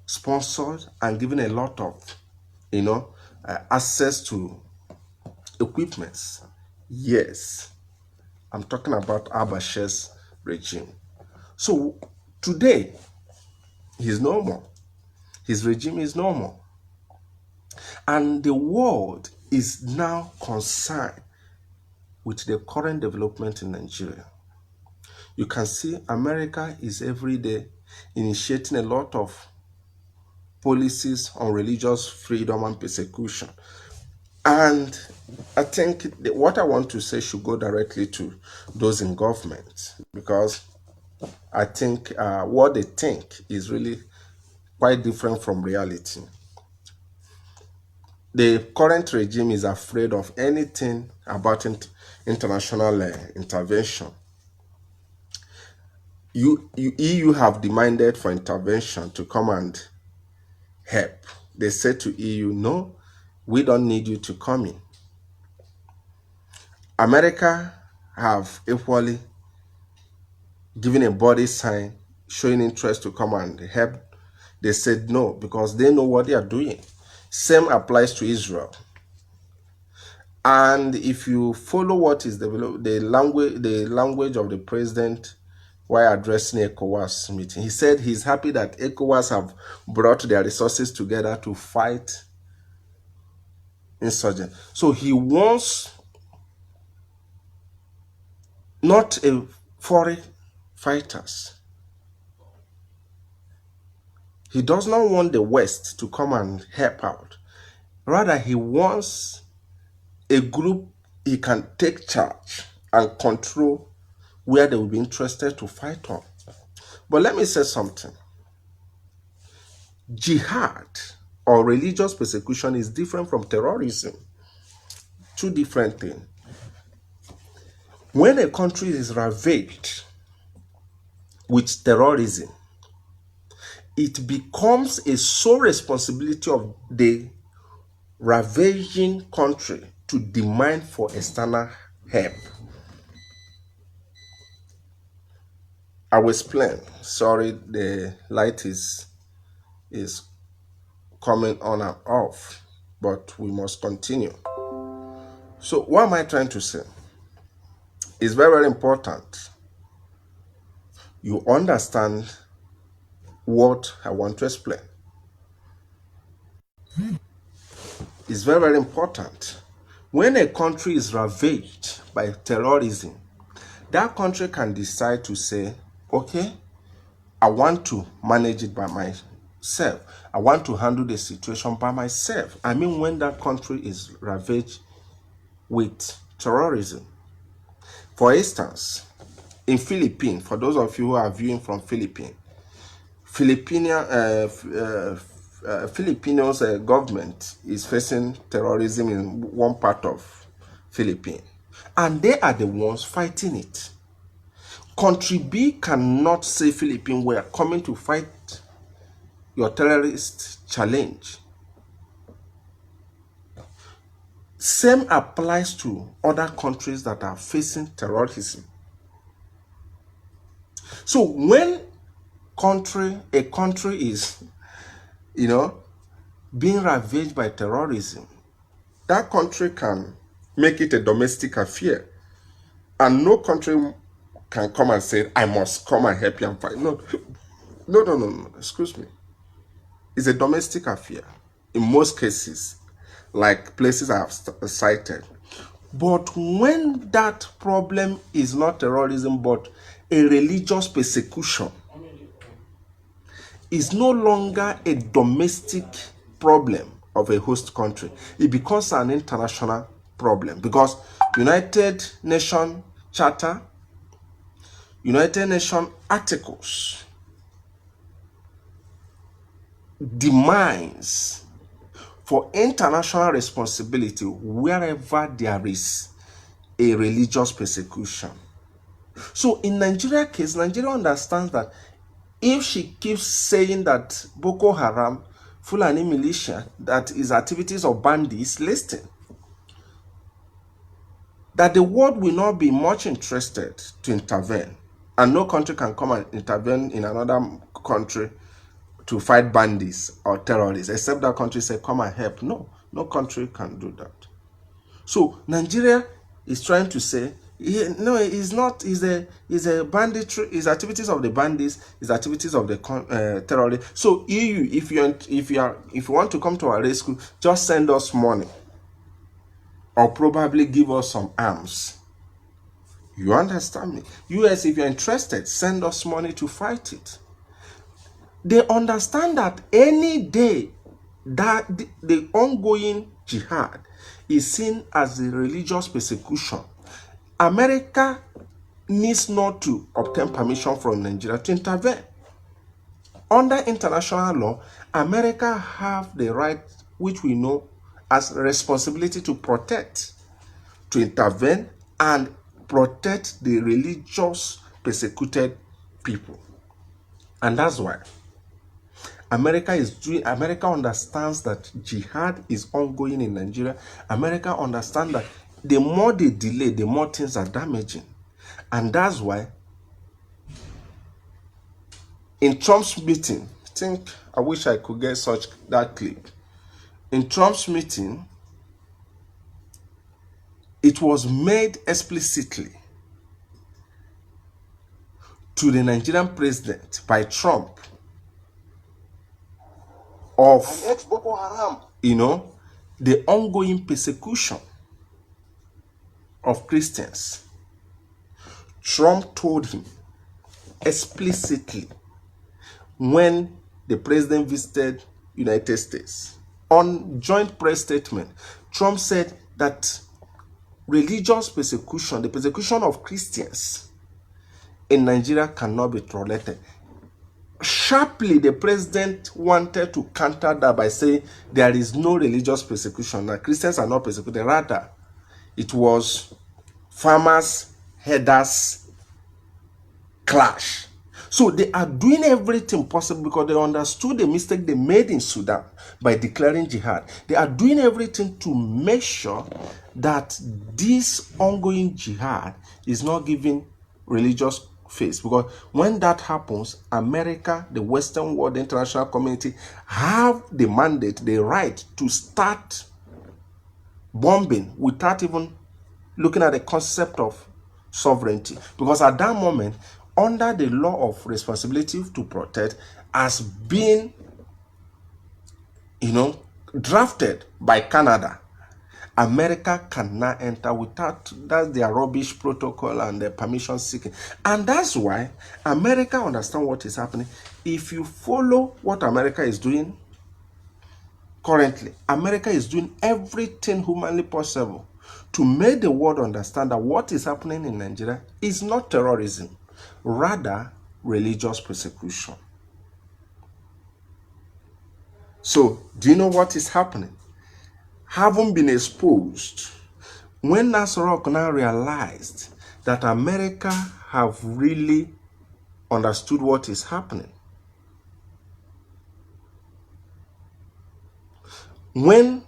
sponsored, and given a lot of, access to equipments. Yes, I'm talking about Abasha's regime. So today, he's no more. His regime is no more. And the world is now concerned with the current development in Nigeria. You can see America is every day initiating a lot of policies on religious freedom and persecution. And I think what I want to say should go directly to those in government, because I think what they think is really quite different from reality. The current regime is afraid of anything about international intervention. EU have demanded for intervention to come and help. They said to EU, no, we don't need you to come in. America have equally given a body sign showing interest to come and help. They said no, because they know what they are doing. Same applies to Israel. And if you follow what is the language of the president while addressing ECOWAS meeting, he said he's happy that ECOWAS have brought their resources together to fight insurgents. So he wants not a foreign fighters. He does not want the West to come and help out. Rather, he wants a group he can take charge and control where they will be interested to fight on. But let me say something. Jihad or religious persecution is different from terrorism. Two different things. When a country is ravaged with terrorism, it becomes a sole responsibility of the ravaging country to demand for external help. I will explain. Sorry, the light is coming on and off, but we must continue. So what am I trying to say? It's very, very important you understand what I want to explain. It's very, very important. When a country is ravaged by terrorism, that country can decide to say, okay, I want to manage it by myself. I want to handle the situation by myself. I mean, when that country is ravaged with terrorism. For instance, in Philippines, for those of you who are viewing from Philippines, Filipinos government is facing terrorism in one part of Philippines, and they are the ones fighting it. Country B cannot say, Philippines, we are coming to fight your terrorist challenge. Same applies to other countries that are facing terrorism. So when a country is, being ravaged by terrorism, that country can make it a domestic affair. And no country can come and say, I must come and help you and fight. No, excuse me. It's a domestic affair in most cases, like places I have cited. But when that problem is not terrorism, but a religious persecution, is no longer a domestic problem of a host country. It becomes an international problem, because United Nations Charter, United Nations articles demands for international responsibility wherever there is a religious persecution. So in Nigeria's case, Nigeria understands that if she keeps saying that Boko Haram, Fulani militia, that is activities of bandits listed, that the world will not be much interested to intervene, and no country can come and intervene in another country to fight bandits or terrorists, except that country say, come and help. No country can do that. So Nigeria is trying to say, No, it's not. It's a banditry. It's activities of the bandits. It's activities of the terrorists. So EU, if you want to come to our rescue, just send us money, or probably give us some arms. You understand me? US, if you're interested, send us money to fight it. They understand that any day that the ongoing jihad is seen as a religious persecution, America needs not to obtain permission from Nigeria to intervene. Under international law, America have the right, which we know as responsibility to protect, to intervene and protect the religious persecuted people. And that's why America understands that jihad is ongoing in Nigeria. America understands that the more they delay, the more things are damaging. And that's why in Trump's meeting, I wish I could get that clip. In Trump's meeting, it was made explicitly to the Nigerian president by Trump of, the ongoing persecution of Christians. Trump told him explicitly when the president visited United States. On joint press statement, Trump said that religious persecution, the persecution of Christians in Nigeria cannot be tolerated. Sharply, the president wanted to counter that by saying there is no religious persecution, that Christians are not persecuted. Rather, it was farmers, herders clash. So they are doing everything possible because they understood the mistake they made in Sudan by declaring jihad. They are doing everything to make sure that this ongoing jihad is not giving religious face. Because when that happens, America, the Western world, the international community have the mandate, the right to start bombing without even looking at the concept of sovereignty. Because at that moment, under the law of responsibility to protect, has been, drafted by Canada, America cannot enter without, that's their rubbish protocol and their permission seeking. And that's why America understands what is happening. If you follow what America is doing currently, America is doing everything humanly possible to make the world understand that what is happening in Nigeria is not terrorism, rather religious persecution. So, do you know what is happening? Having been exposed, when Nasrallah now realized that America have really understood what is happening, when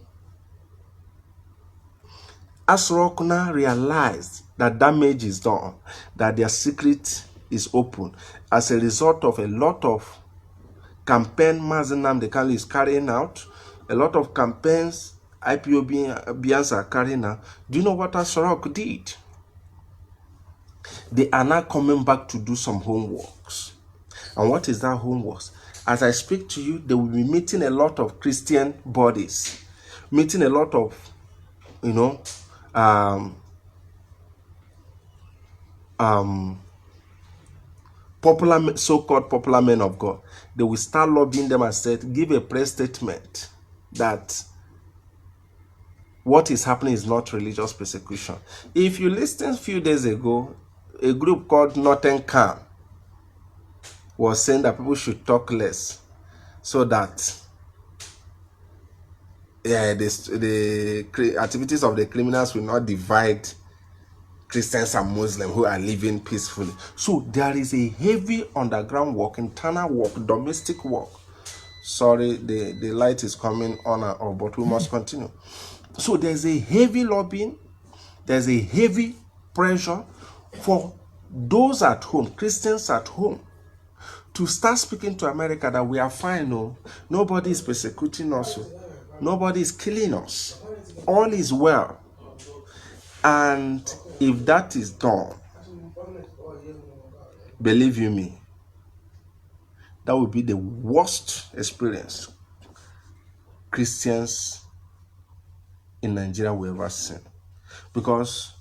Asrokuna realized that damage is done, that their secret is open, as a result of a lot of campaign Mazenam Dekali is carrying out, a lot of campaigns IPOBians are carrying out. Do you know what Asrok did? They are now coming back to do some homeworks. And what is that homeworks? As I speak to you, they will be meeting a lot of Christian bodies, meeting a lot of, so-called popular men of God. They will start lobbying them and said, give a press statement that what is happening is not religious persecution. If you listened a few days ago, a group called Northern Calm was saying that people should talk less so that the activities of the criminals will not divide Christians and Muslims who are living peacefully. So there is a heavy underground work, internal work, domestic work. Sorry, the light is coming on and off, but we must continue. So there's a heavy lobbying, there's a heavy pressure for those at home, Christians at home, to start speaking to America that we are fine, no, nobody is persecuting us, nobody is killing us, all is well. And If that is done, believe you me, that will be the worst experience Christians in Nigeria will ever see. Because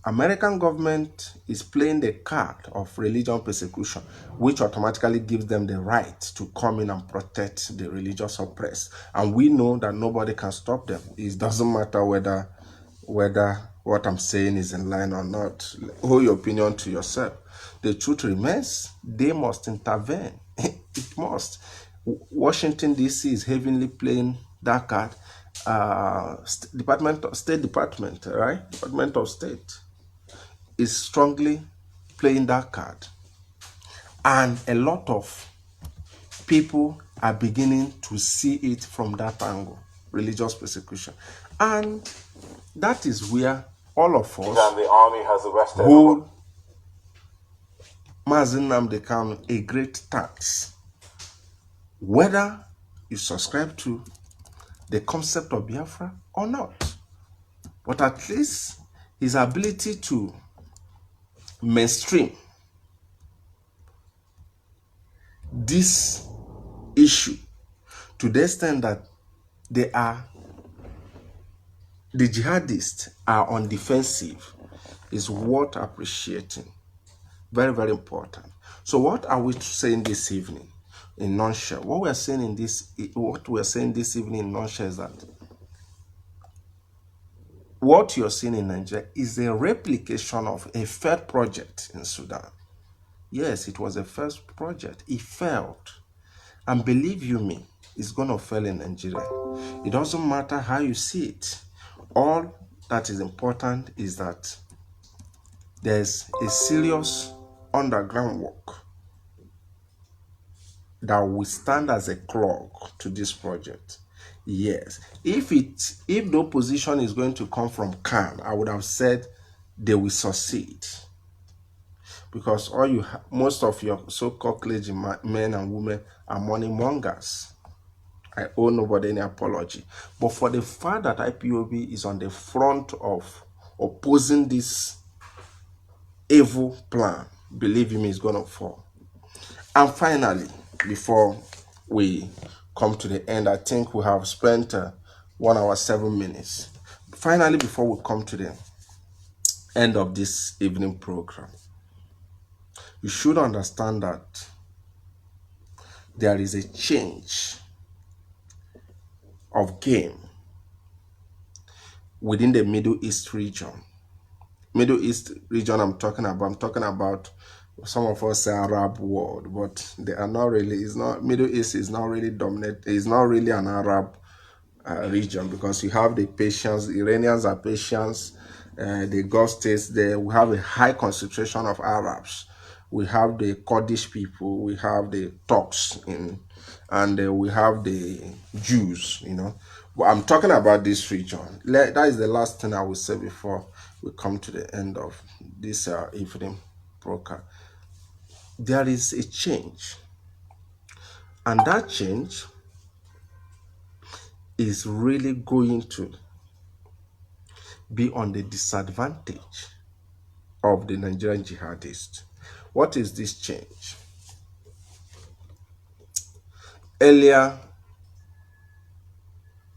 American government is playing the card of religion persecution, which automatically gives them the right to come in and protect the religious oppressed. And we know that nobody can stop them. It doesn't matter whether what I'm saying is in line or not. Hold your opinion to yourself. The truth remains, they must intervene. It must. Washington, D.C. is heavily playing that card. State Department, right? Department of State is strongly playing that card. And a lot of people are beginning to see it from that angle, religious persecution. And that is where all of us And the army has arrested hold Mazi Nnamdi Kanu a great thanks. Whether you subscribe to the concept of Biafra or not. But at least his ability to mainstream this issue to the extent that the jihadists are on defensive is worth appreciating. Very, very important. So what are we saying this evening in nutshell? What we are saying this evening in nutshell is that what you're seeing in Nigeria is a replication of a failed project in Sudan. Yes, it was a first project. It failed. And believe you me, it's going to fail in Nigeria. It doesn't matter how you see it. All that is important is that there's a serious underground work that will stand as a clog to this project. Yes, if the opposition is going to come from Khan, I would have said they will succeed, because most of your so-called clergy men and women are money mongers. I owe nobody any apology. But for the fact that IPOB is on the front of opposing this evil plan, believe me, it's going to fall. And finally, before we come to the end, I think we have spent 1 hour 7 minutes. Finally, before we come to the end of this evening program, you should understand that there is a change of game within the Middle East region. Middle East region I'm talking about some of us say Arab world, but they are not really. It's not, Middle East is not really dominant. It's not really an Arab region, because you have the Persians, the Iranians are Persians, the Gulf states there. We have a high concentration of Arabs. We have the Kurdish people, we have the Turks, and we have the Jews, But I'm talking about this region. That is the last thing I will say before we come to the end of this evening program. There is a change, and that change is really going to be on the disadvantage of the Nigerian jihadists. What is this change? Earlier,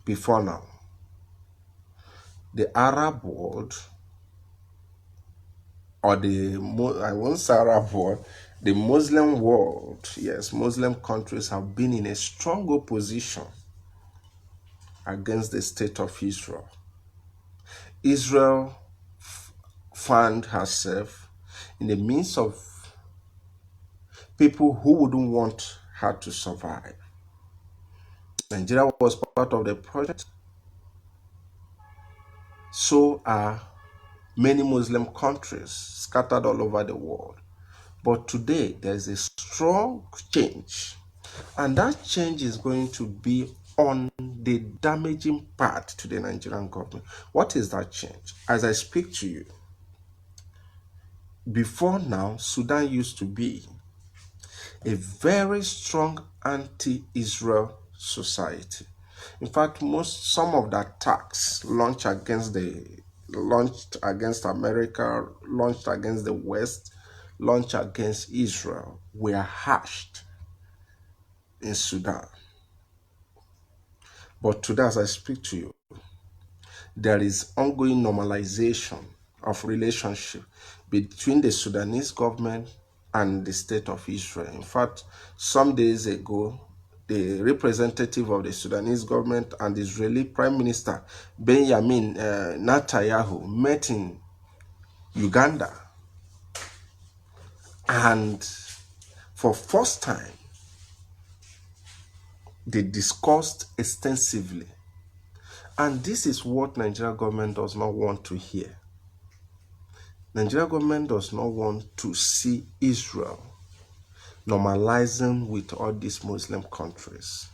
before now, the Arab world, or I won't say Arab world, the Muslim world, yes, Muslim countries have been in a strong opposition against the state of Israel. Israel found herself in the midst of people who wouldn't want her to survive. Nigeria was part of the project. So are many Muslim countries scattered all over the world. But today, there's a strong change. And that change is going to be on the damaging part to the Nigerian government. What is that change? As I speak to you, before now, Sudan used to be a very strong anti-Israel society. In fact, some of the attacks launched against the launched against America, launched against the West, launched against Israel were hashed in Sudan. But today, as I speak to you, there is ongoing normalization of relationship between the Sudanese government and the state of Israel. In fact, some days ago, the representative of the Sudanese government and the Israeli Prime Minister Benjamin Netanyahu met in Uganda, and for first time they discussed extensively. And this is what Nigeria government does not want to hear. Nigeria government does not want to see Israel normalizing with all these Muslim countries.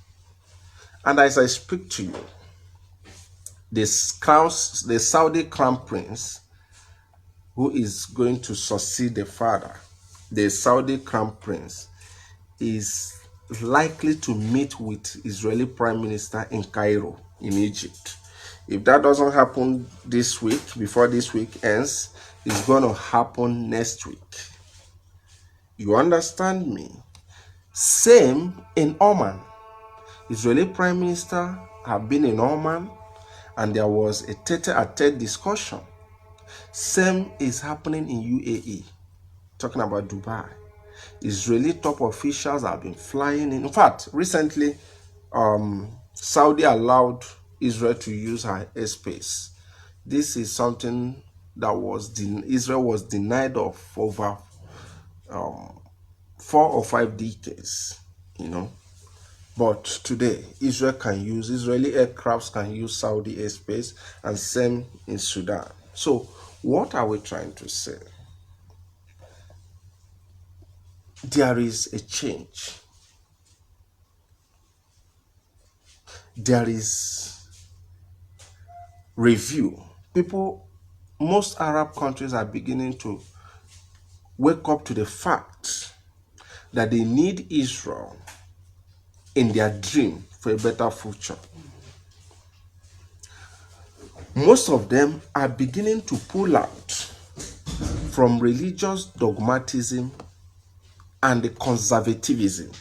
And as I speak to you, the Saudi crown prince, who is going to succeed the father, the Saudi crown prince, is likely to meet with Israeli Prime Minister in Cairo, in Egypt. If that doesn't happen this week, before this week ends, it's going to happen next week. You understand me? Same in Oman. Israeli Prime Minister have been in Oman, and there was a tete-a-tete discussion. Same is happening in UAE, talking about Dubai. Israeli top officials have been flying in. In fact, recently, Saudi allowed Israel to use her airspace. This is something that Israel was denied of for over 4 or 5 decades, But today, Israeli aircrafts can use Saudi airspace, and same in Sudan. So, what are we trying to say? There is a change. There is review. Most Arab countries are beginning to wake up to the fact that they need Israel in their dream for a better future. Most of them are beginning to pull out from religious dogmatism and the conservatism,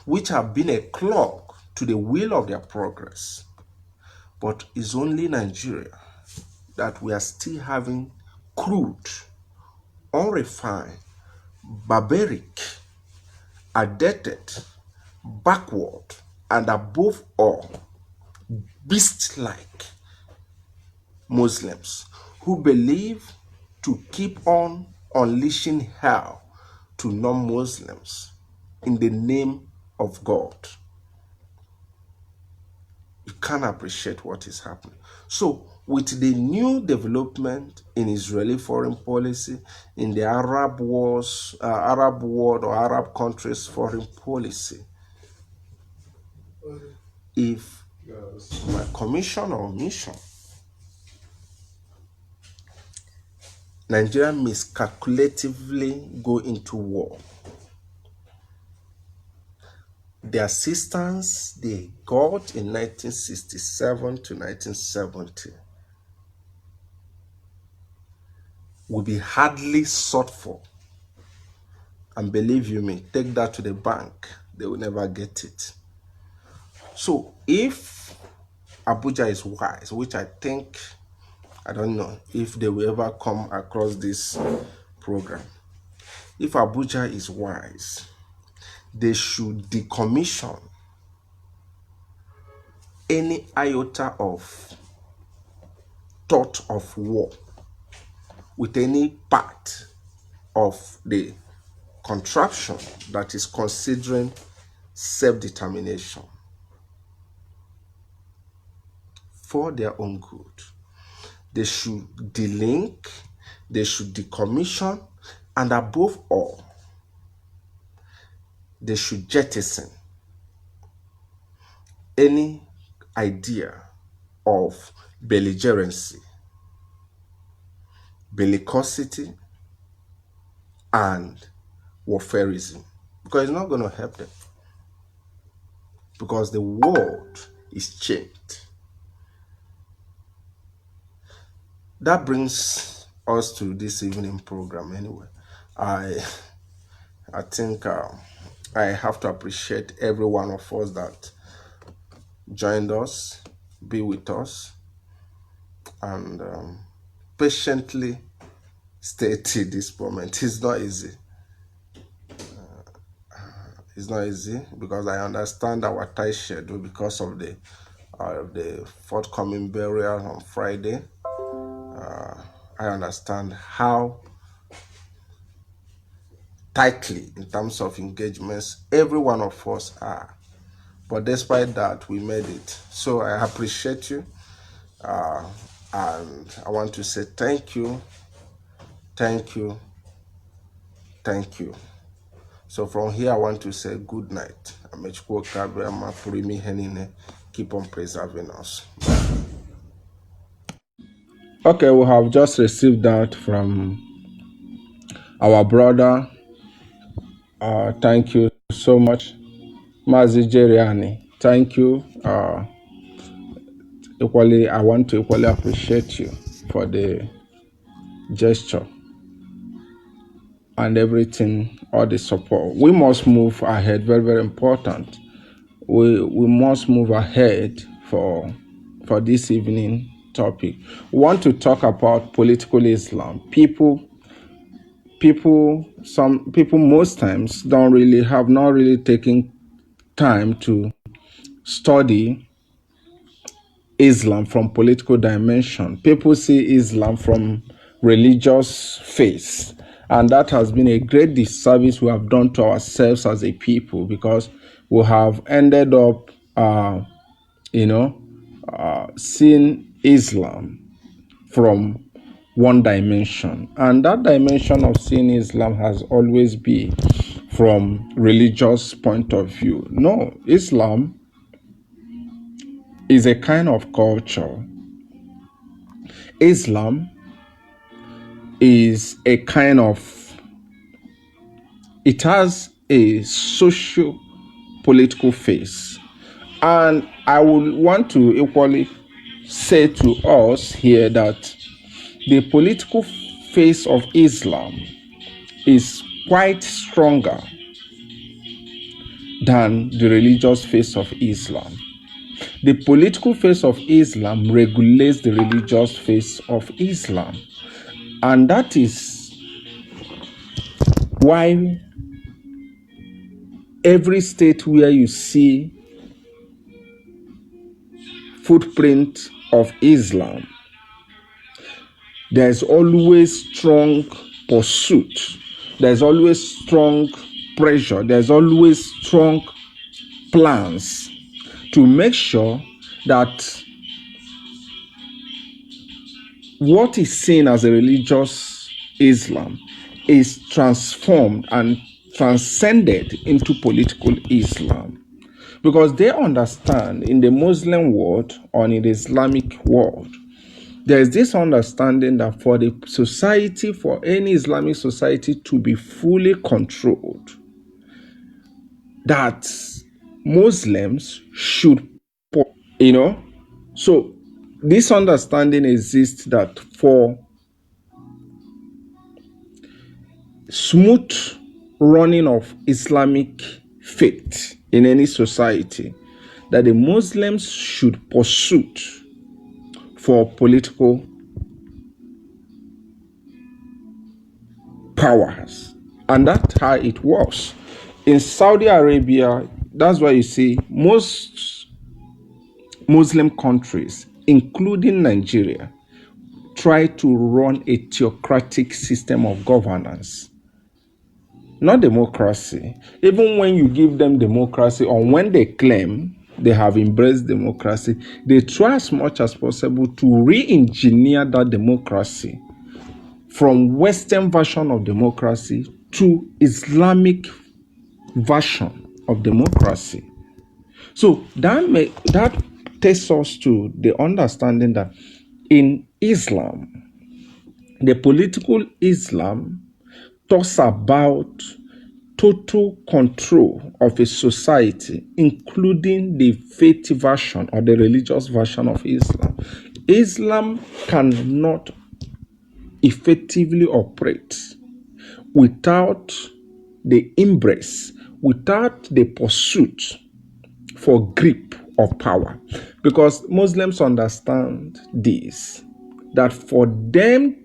which have been a clog to the will of their progress. But it's only Nigeria that we are still having crude, unrefined, barbaric, outdated, backward, and above all, beast-like Muslims who believe to keep on unleashing hell to non-Muslims in the name of God. You can't appreciate what is happening. So, with the new development in Israeli foreign policy, in the Arab world or Arab countries' foreign policy, if my commission or mission, Nigeria miscalculatively go into war, the assistance they got in 1967 to 1970 will be hardly sought for. And believe you me, take that to the bank, they will never get it. So if Abuja is wise, which I think, I don't know if they will ever come across this program. If Abuja is wise, they should decommission any iota of thought of war with any part of the contraption that is considering self-determination for their own good. They should delink, they should decommission, and above all, they should jettison any idea of belligerency, bellicosity, and warfarism, because it's not going to help them, because the world is changed. that brings us to this evening program. Anyway, I I think I have to appreciate every one of us that joined us, be with us, and patiently stay till this moment. It's not easy. It's not easy because I understand our tight schedule because of the forthcoming burial on Friday. I understand how tightly in terms of engagements every one of us are. But despite that, we made it. So I appreciate you. And I want to say thank you, thank you, thank you. So from here, I want to say good night. Keep on preserving us. Okay, we have just received that from our brother. Thank you so much, Mazi Jeriani. Thank you. Equally, I want to equally appreciate you for the gesture and everything, all the support. We must move ahead. Very, very important. We must move ahead for this evening topic. We want to talk about political Islam. Some people most times have not really taken time to study Islam from political dimension. People see Islam from religious faith, and that has been a great disservice we have done to ourselves as a people, because we have ended up, seeing Islam from one dimension, and that dimension of seeing Islam has always been from religious point of view. No, Islam is a kind of culture. Islam is a kind of, it has a socio political face. And I would want to equally say to us here that the political face of Islam is quite stronger than the religious face of Islam. The political face of Islam regulates the religious face of Islam. And that is why every state where you see footprint of Islam, there's always strong pursuit, there's always strong pressure, there's always strong plans to make sure that what is seen as a religious Islam is transformed and transcended into political Islam. Because they understand in the Muslim world or in the Islamic world, there is this understanding that for the society, for any Islamic society to be fully controlled, that Muslims should, so this understanding exists that for smooth running of Islamic faith in any society, that the Muslims should pursue for political powers. And that's how it works. In Saudi Arabia, that's why you see most Muslim countries, including Nigeria, try to run a theocratic system of governance. Not democracy. Even when you give them democracy, or when they claim they have embraced democracy, they try as much as possible to re-engineer that democracy from Western version of democracy to Islamic version of democracy. So that takes us to the understanding that in Islam, the political Islam talks about total control of a society, including the faith version or the religious version of Islam. Islam cannot effectively operate without the embrace, without the pursuit for grip of power. Because Muslims understand this, that for them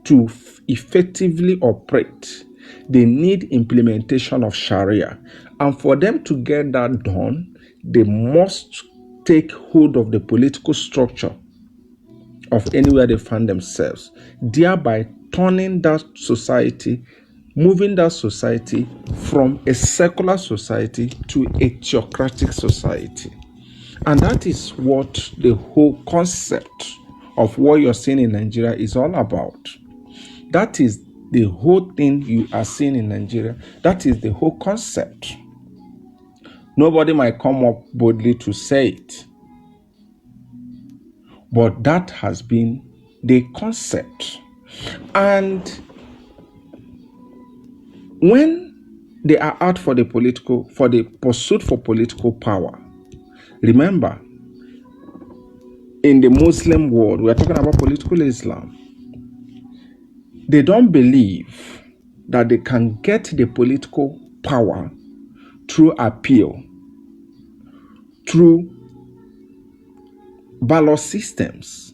to effectively operate, they need implementation of Sharia. And for them to get that done, they must take hold of the political structure of anywhere they find themselves, thereby turning that society, moving that society from a secular society to a theocratic society. And that is what the whole concept of what you're seeing in Nigeria is all about. That is the whole thing you are seeing in Nigeria. That is the whole concept. Nobody might come up boldly to say it, but that has been the concept. And when they are out for the pursuit for political power, remember, in the Muslim world, we are talking about political Islam. They don't believe that they can get the political power through appeal, through ballot systems.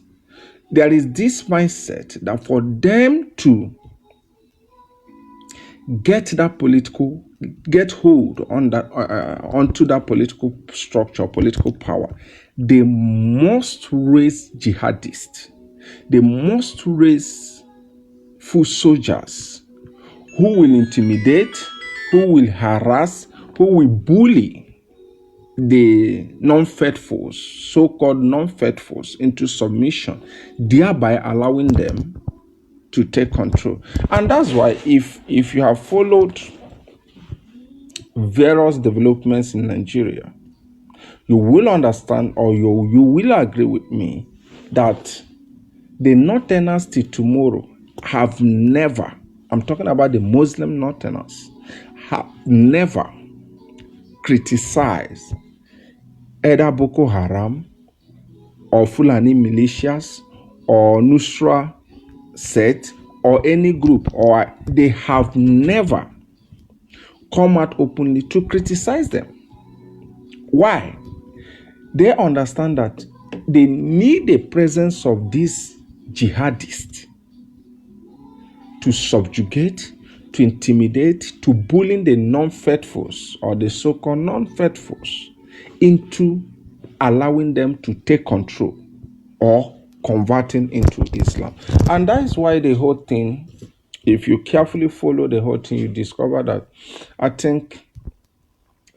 There is this mindset that for them to get hold on that onto that political structure, political power, they must raise jihadists. They must raise full soldiers who will intimidate, who will harass, who will bully the non-faithfuls, so-called non-faithfuls, into submission, thereby allowing them to take control. And that's why if you have followed various developments in Nigeria, you will understand, or you will agree with me, that the Northerners till tomorrow have never, I'm talking about the Muslim Northerners, have never criticized either Boko Haram or Fulani militias or Nusra set or any group, or they have never come out openly to criticize them. Why? They understand that they need the presence of these jihadists to subjugate, to intimidate, to bully the non-faithfuls or the so-called non-faithfuls into allowing them to take control or converting into Islam. And that is why the whole thing, if you carefully follow the whole thing, you discover that I think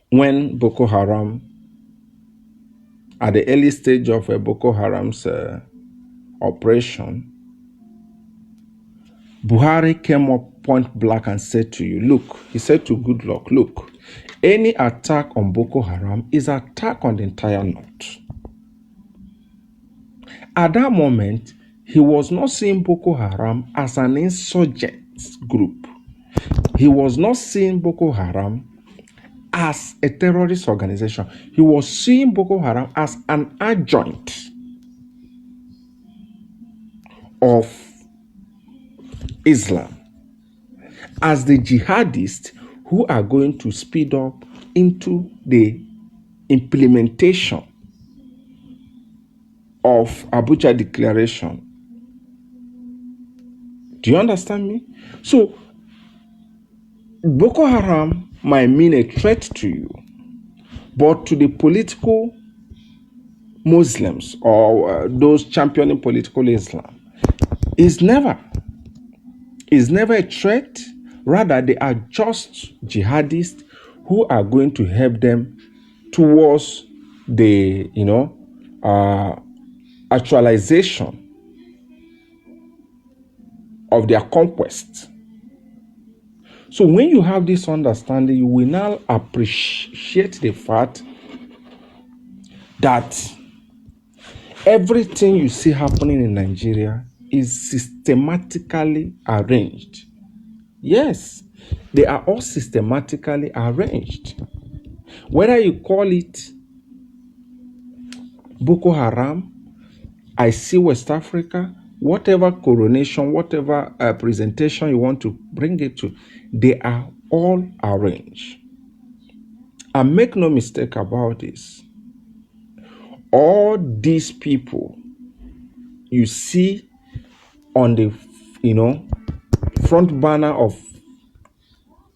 when Boko Haram, at the early stage of Boko Haram's operation, Buhari came up point blank and said to you, look, he said to Goodluck, look, any attack on Boko Haram is an attack on the entire North. At that moment, he was not seeing Boko Haram as an insurgent group. He was not seeing Boko Haram as a terrorist organization. He was seeing Boko Haram as an adjoint of Islam, as the jihadists who are going to speed up into the implementation of Abuja Declaration. Do you understand me? So, Boko Haram might mean a threat to you, but to the political Muslims or those championing political Islam, is never a threat. Rather, they are just jihadists who are going to help them towards the, actualization of their conquest. So when you have this understanding, you will now appreciate the fact that everything you see happening in Nigeria is systematically arranged. Yes, they are all systematically arranged. Whether you call it Boko Haram, I see West Africa, whatever coronation, whatever presentation you want to bring it to, they are all arranged. And make no mistake about this, all these people you see on the front banner of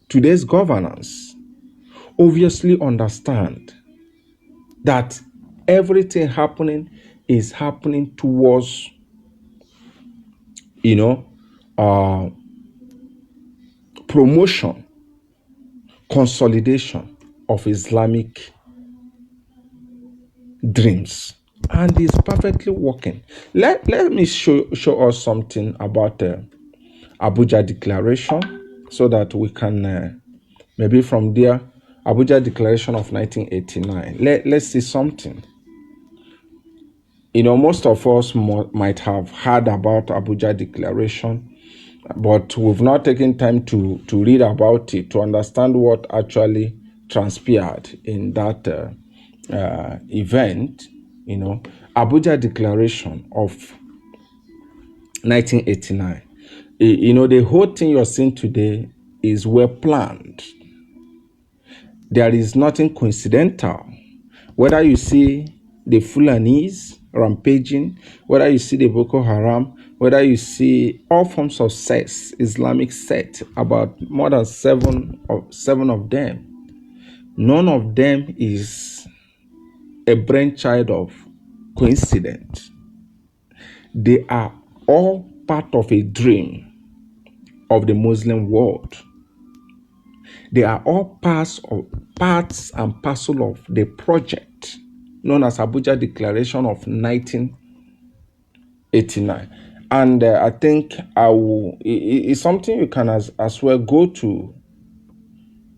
today's governance obviously understand that everything happening is happening towards promotion, consolidation of Islamic dreams, and it's perfectly working. Let me show us something about the Abuja Declaration, so that we can maybe from there, Abuja Declaration of 1989. Let's see something. Most of us might have heard about Abuja Declaration, but we've not taken time to read about it, to understand what actually transpired in that event. Abuja Declaration of 1989. The whole thing you're seeing today is well planned. There is nothing coincidental. Whether you see the Fulanese rampaging, whether you see the Boko Haram, whether you see all forms of sects, Islamic sect, about more than seven of them, none of them is a brainchild of coincidence. They are all part of a dream of the Muslim world. They are all parts and parcel of the project known as Abuja Declaration of 1989. And I think it's something you can as well go to.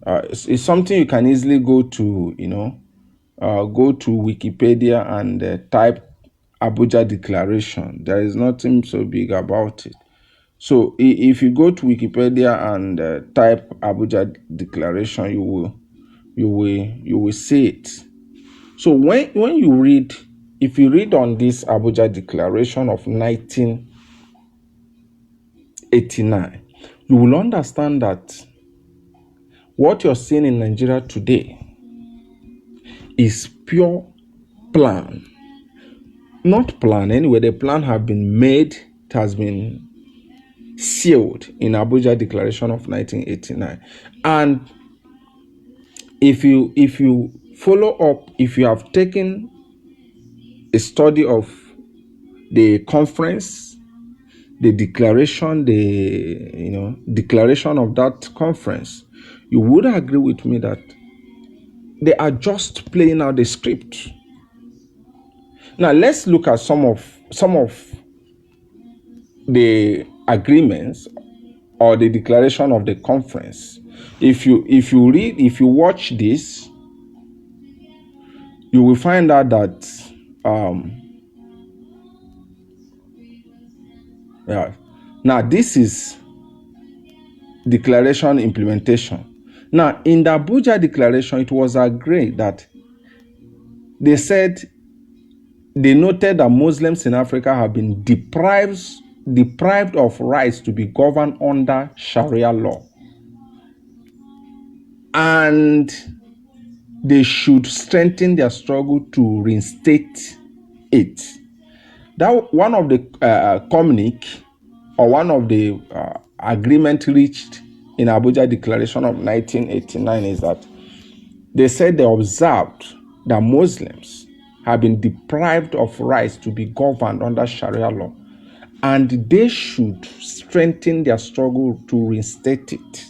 It's something you can easily go to, go to Wikipedia and type Abuja Declaration. There is nothing so big about it. So if you go to Wikipedia and type Abuja Declaration, you will see it. So when you read, if you read on this Abuja Declaration of 1989, you will understand that what you're seeing in Nigeria today is pure plan. Not plan anyway. The plan have been made. It has been sealed in Abuja Declaration of 1989. And if you follow up, if you have taken a study of the conference, the declaration, declaration of that conference, you would agree with me that they are just playing out the script. Now let's look at some of the agreements or the declaration of the conference. If you watch this, you will find out that now this is declaration implementation. Now in the Abuja Declaration, it was agreed that they noted that Muslims in Africa have been deprived of rights to be governed under Sharia law, and they should strengthen their struggle to reinstate it. That one of the communique, or one of the agreement reached in Abuja Declaration of 1989 is that they said they observed that Muslims have been deprived of rights to be governed under Sharia law, and they should strengthen their struggle to reinstate it.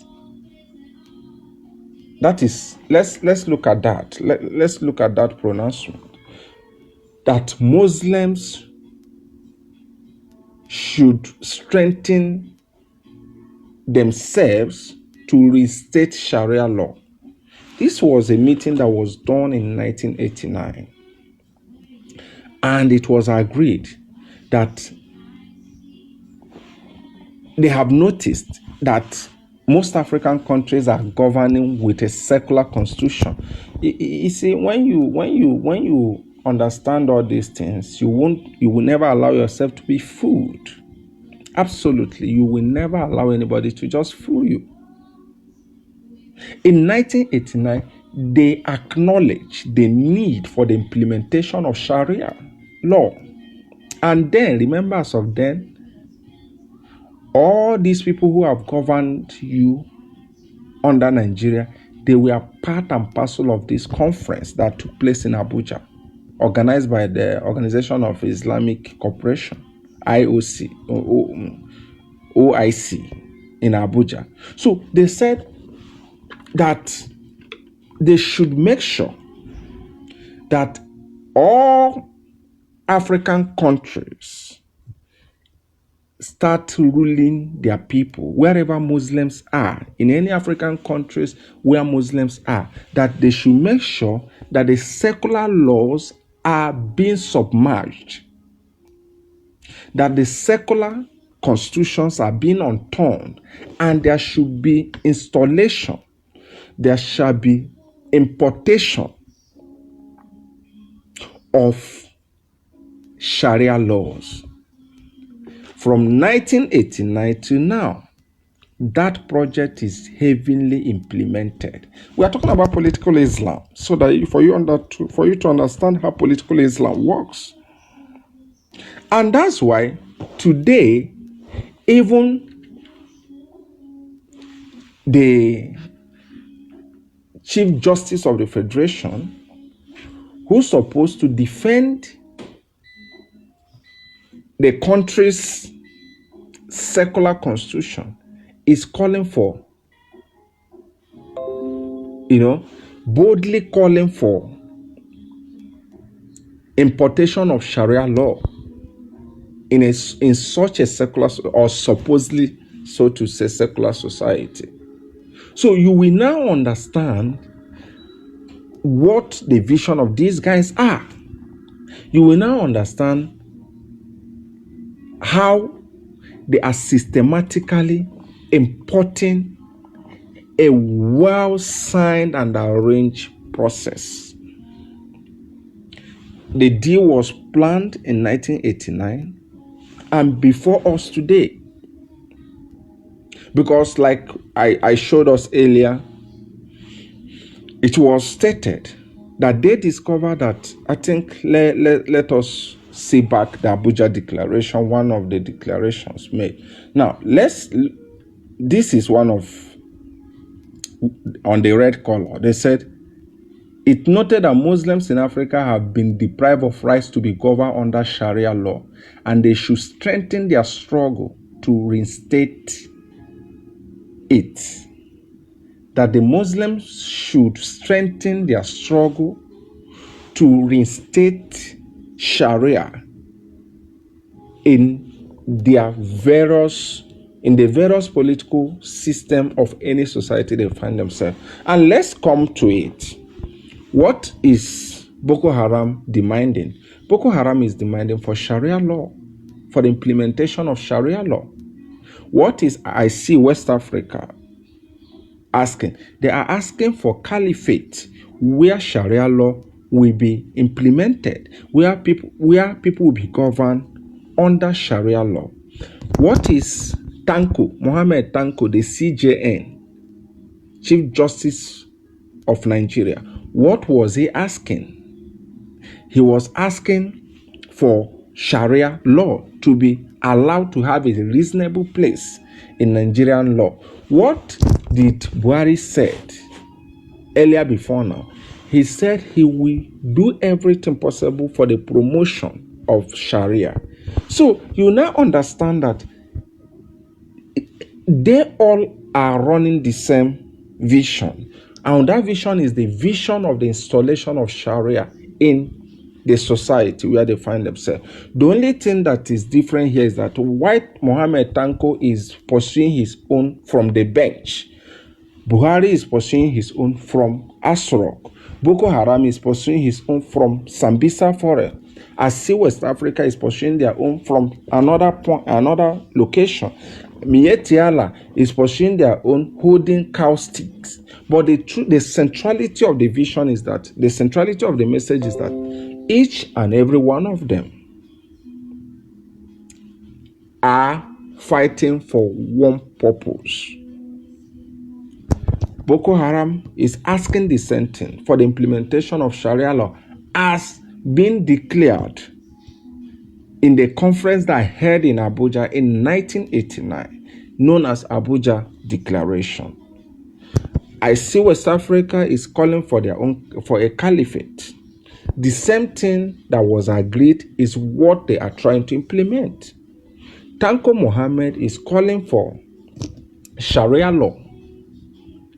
That is, let's look at that. Let's look at that pronouncement. That Muslims should strengthen themselves to reinstate Sharia law. This was a meeting that was done in 1989. And it was agreed that they have noticed that most African countries are governing with a secular constitution. You see, when you understand all these things, you will never allow yourself to be fooled. Absolutely. You will never allow anybody to just fool you. In 1989, they acknowledged the need for the implementation of Sharia law. And then, remember, as of then, all these people who have governed you under Nigeria, they were part and parcel of this conference that took place in Abuja, organized by the Organization of Islamic Cooperation, IOC, OIC, in Abuja. So they said that they should make sure that all African countries start ruling their people wherever Muslims are, in any African countries where Muslims are, that they should make sure that the secular laws are being submerged, that the secular constitutions are being unturned, and there should be installation, there shall be importation of Sharia laws. From 1989 to now, that project is heavily implemented. We are talking about political Islam, so that for you to understand how political Islam works. And that's why today, even the Chief Justice of the Federation, who's supposed to defend the country's secular constitution, is calling for, boldly calling for importation of Sharia law in such a secular, or supposedly so to say, secular society. So you will now understand what the vision of these guys are. You will now understand how they are systematically importing a well-signed and arranged process. The deal was planned in 1989 and before us today. Because like I showed us earlier, it was stated that they discovered that, I think, let us see back the Abuja Declaration, one of the declarations made. Now, this is one of, on the red color, they said, it noted that Muslims in Africa have been deprived of rights to be governed under Sharia law, and they should strengthen their struggle to reinstate it. That the Muslims should strengthen their struggle to reinstate Sharia in the various political system of any society they find themselves. And let's come to it. What is Boko Haram demanding? Boko Haram is demanding for Sharia law, for the implementation of Sharia law. What is I see West Africa asking? They are asking for caliphate, where Sharia law will be implemented, where people will be governed under Sharia law. What is Mohammed Tanko, the CJN, Chief Justice of Nigeria? What was he asking? He was asking for Sharia law to be allowed to have a reasonable place in Nigerian law. What did Buhari said earlier before now? He said he will do everything possible for the promotion of Sharia. So you now understand that they all are running the same vision. And that vision is the vision of the installation of Sharia in the society where they find themselves. The only thing that is different here is that white Mohammed Tanko is pursuing his own from the bench. Buhari is pursuing his own from Asrok. Boko Haram is pursuing his own from Sambisa Forest. As West Africa is pursuing their own from another location. Mietiala is pursuing their own, holding cow sticks. But the centrality of the vision is that, the centrality of the message is that each and every one of them are fighting for one purpose. Boko Haram is asking the same thing for the implementation of Sharia law as being declared in the conference that held in Abuja in 1989, known as Abuja Declaration. I see West Africa is calling for a caliphate. The same thing that was agreed is what they are trying to implement. Tanko Mohammed is calling for Sharia law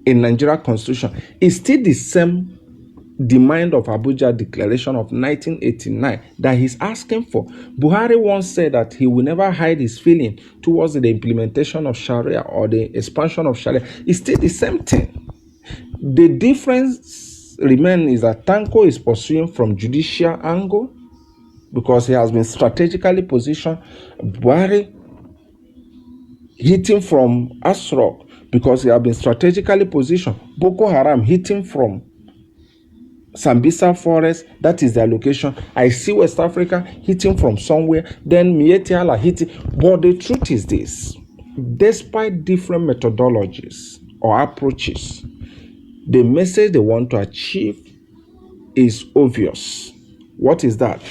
in Nigeria Constitution. It's still the same demand of Abuja Declaration of 1989 that he's asking for. Buhari once said that he will never hide his feeling towards the implementation of Sharia or the expansion of Sharia. It's still the same thing. The difference remains is that Tanko is pursuing from judicial angle because he has been strategically positioned. Buhari hitting from Asrok because he has been strategically positioned. Boko Haram hitting from Sambisa Forest, that is their location. I see West Africa hitting from somewhere, then Mietiala hitting. But the truth is this, despite different methodologies or approaches, the message they want to achieve is obvious. What is that?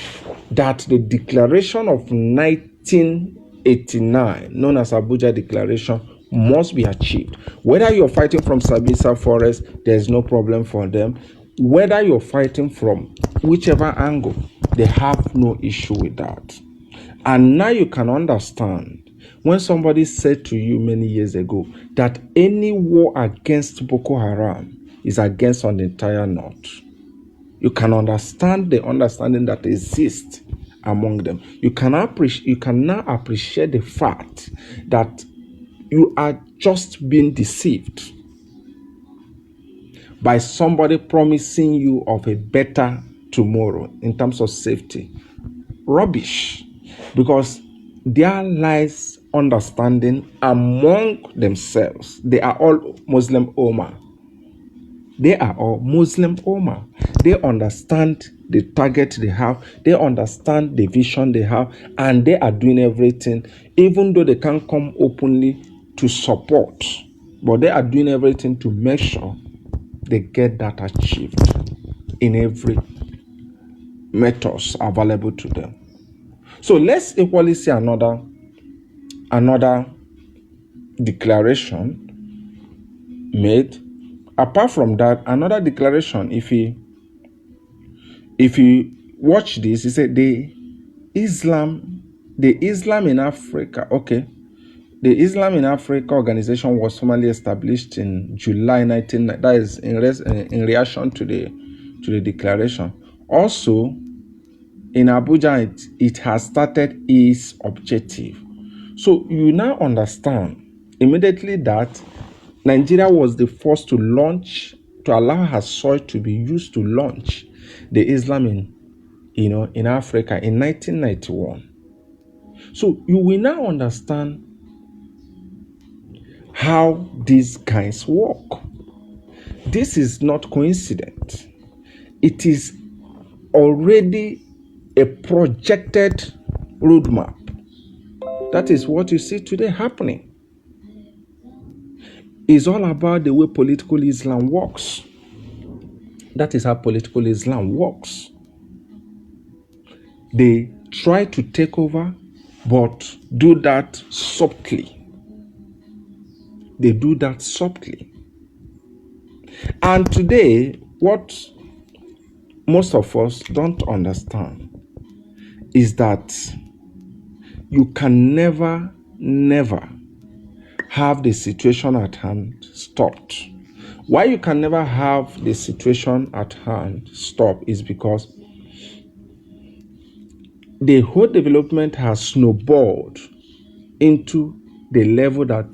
That the declaration of 1989, known as Abuja Declaration, must be achieved. Whether you're fighting from Sambisa Forest, there's no problem for them. Whether you're fighting from whichever angle, they have no issue with that. And now you can understand when somebody said to you many years ago that any war against Boko Haram is against an entire North. You can understand the understanding that exists among them. You can now appreciate the fact that you are just being deceived by somebody promising you of a better tomorrow in terms of safety. Rubbish. Because there lies understanding among themselves. They are all Muslim Ummah. They are all Muslim Ummah. They understand the target they have. They understand the vision they have. And they are doing everything, even though they can't come openly to support. But they are doing everything to make sure they get that achieved in every methods available to them. So let's equally see another declaration made. Apart from that, another declaration, if you watch this, he said the Islam in Africa, okay. The Islam in Africa organization was formally established in July 19. That is in reaction to the declaration. Also, in Abuja, it has started its objective. So you now understand immediately that Nigeria was the first to allow her soil to be used to launch the Islam in Africa in 1991. So you will now understand how these guys work. This is not coincidence. It is already a projected roadmap. That is what you see today happening. It's all about the way political Islam works. That is how political Islam works. They try to take over, but do that subtly. They do that subtly. And today, what most of us don't understand is that you can never have the situation at hand stopped. Why you can never have the situation at hand stopped is because the whole development has snowballed into the level that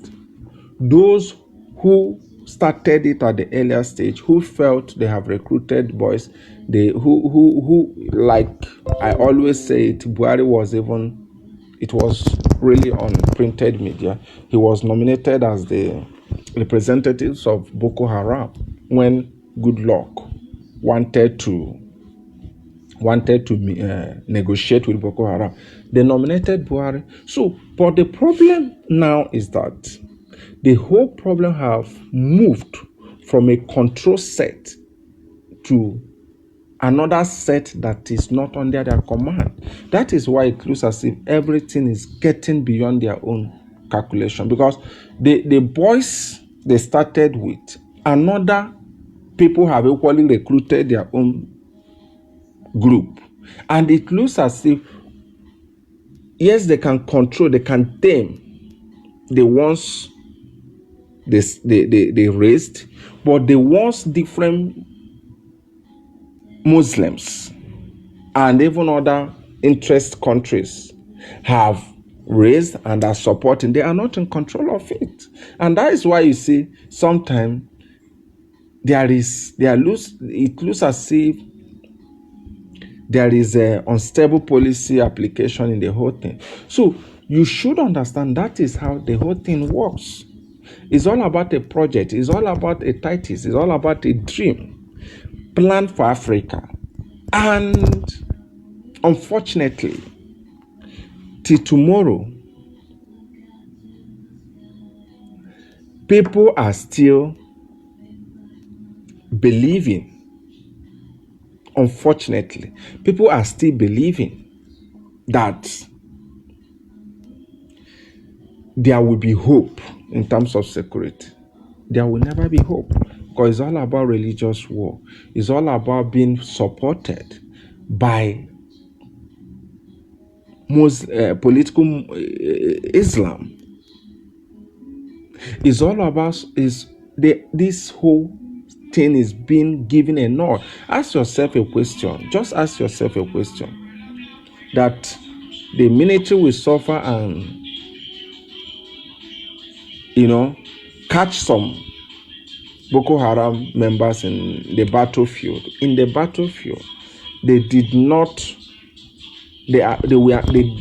those who started it at the earlier stage, who felt they have recruited boys, who like I always say it, Buhari it was really on printed media. He was nominated as the representatives of Boko Haram when Good Luck wanted to wanted to negotiate with Boko Haram. They nominated Buhari. So, but the problem now is that the whole problem have moved from a control set to another set that is not under their command. That is why it looks as if everything is getting beyond their own calculation, because the boys they started with, another people have equally recruited their own group, and it looks as if yes, they can control, they can tame the ones they raised, but the ones different Muslims and even other interest countries have raised and are supporting, they are not in control of it. And that is why you see sometimes it looks as if there is an unstable policy application in the whole thing. So you should understand that is how the whole thing works. It's all about a project. It's all about a title. It's all about a dream plan for Africa. And unfortunately, till tomorrow, people are still believing. Unfortunately, people are still believing that there will be hope in terms of security. There will never be hope, because it's all about religious war. It's all about being supported by political Islam. It's all about this whole thing is being given a nod. Ask yourself a question. Just ask yourself a question. That the military will suffer and catch some Boko Haram members in the battlefield. In the battlefield, they did not. They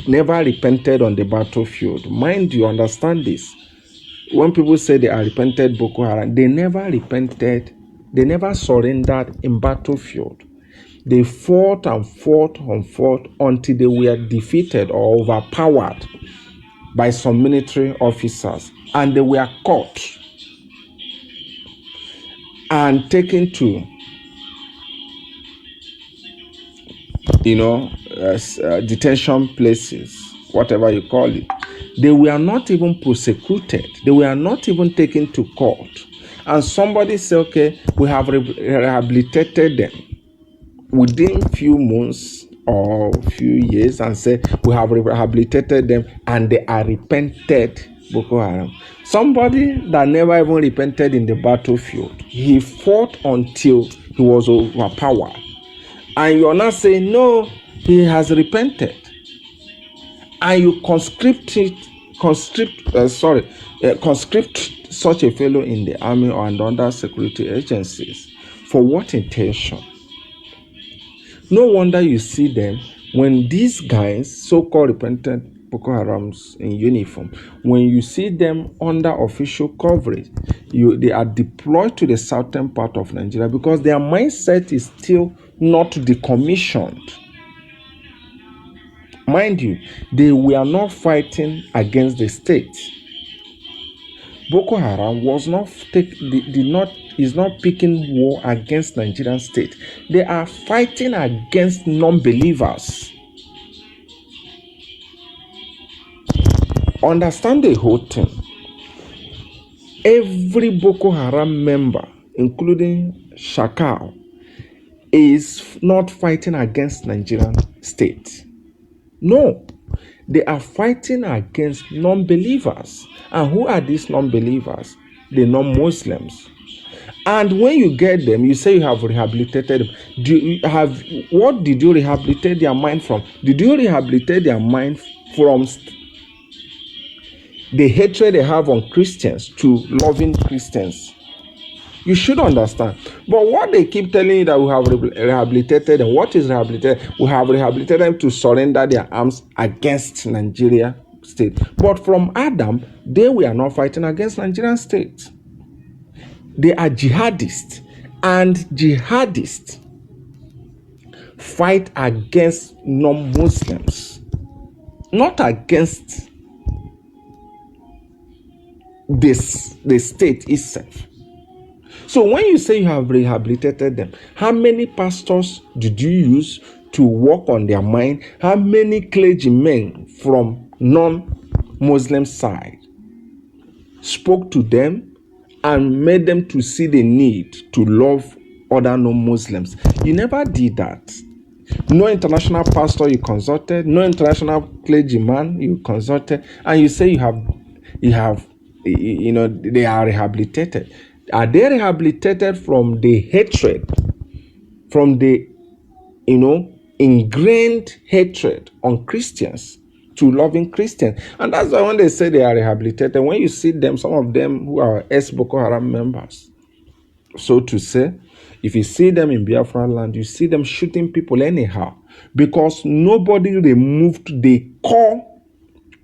never repented on the battlefield. Mind you, understand this. When people say they are repented Boko Haram, they never repented. They never surrendered in battlefield. They fought and fought and fought until they were defeated or overpowered by some military officers, and they were caught and taken to detention places, whatever you call it. They were not even prosecuted. They were not even taken to court. And somebody said, okay, we have rehabilitated them within few months or few years, and say we have rehabilitated them and they are repented Boko Haram. Somebody that never even repented in the battlefield, he fought until he was overpowered. And you're not saying, no, he has repented. And you conscript such a fellow in the army or under security agencies. For what intention? No wonder you see them when these guys, so-called repentant Boko Harams in uniform, when you see them under official coverage, they are deployed to the southern part of Nigeria because their mindset is still not decommissioned. Mind you, they were not fighting against the state. Boko Haram is not picking war against Nigerian state. They are fighting against non-believers. Understand the whole thing. Every Boko Haram member, including Shakal, is not fighting against Nigerian state. No, they are fighting against non-believers. And who are these non-believers? The non-Muslims. And when you get them, you say you have rehabilitated them. What did you rehabilitate their mind from? Did you rehabilitate their mind from the hatred they have on Christians to loving Christians? You should understand. But what they keep telling you that we have rehabilitated them, what is rehabilitated? We have rehabilitated them to surrender their arms against Nigeria state. But from Adam, they were not fighting against Nigerian state. They are jihadists. And jihadists fight against non-Muslims, not against the state itself. So when you say you have rehabilitated them, how many pastors did you use to work on their mind? How many clergymen from non-Muslim side spoke to them and made them to see the need to love other non-Muslims? You never did that. No international pastor you consulted, no international clergyman you consulted, and you say they are rehabilitated. Are they rehabilitated from the hatred, from the, ingrained hatred on Christians, to loving Christians? And that's why when they say they are rehabilitated, when you see them, some of them who are ex-Boko Haram members, so to say, if you see them in Biafra land, you see them shooting people anyhow, because nobody removed the core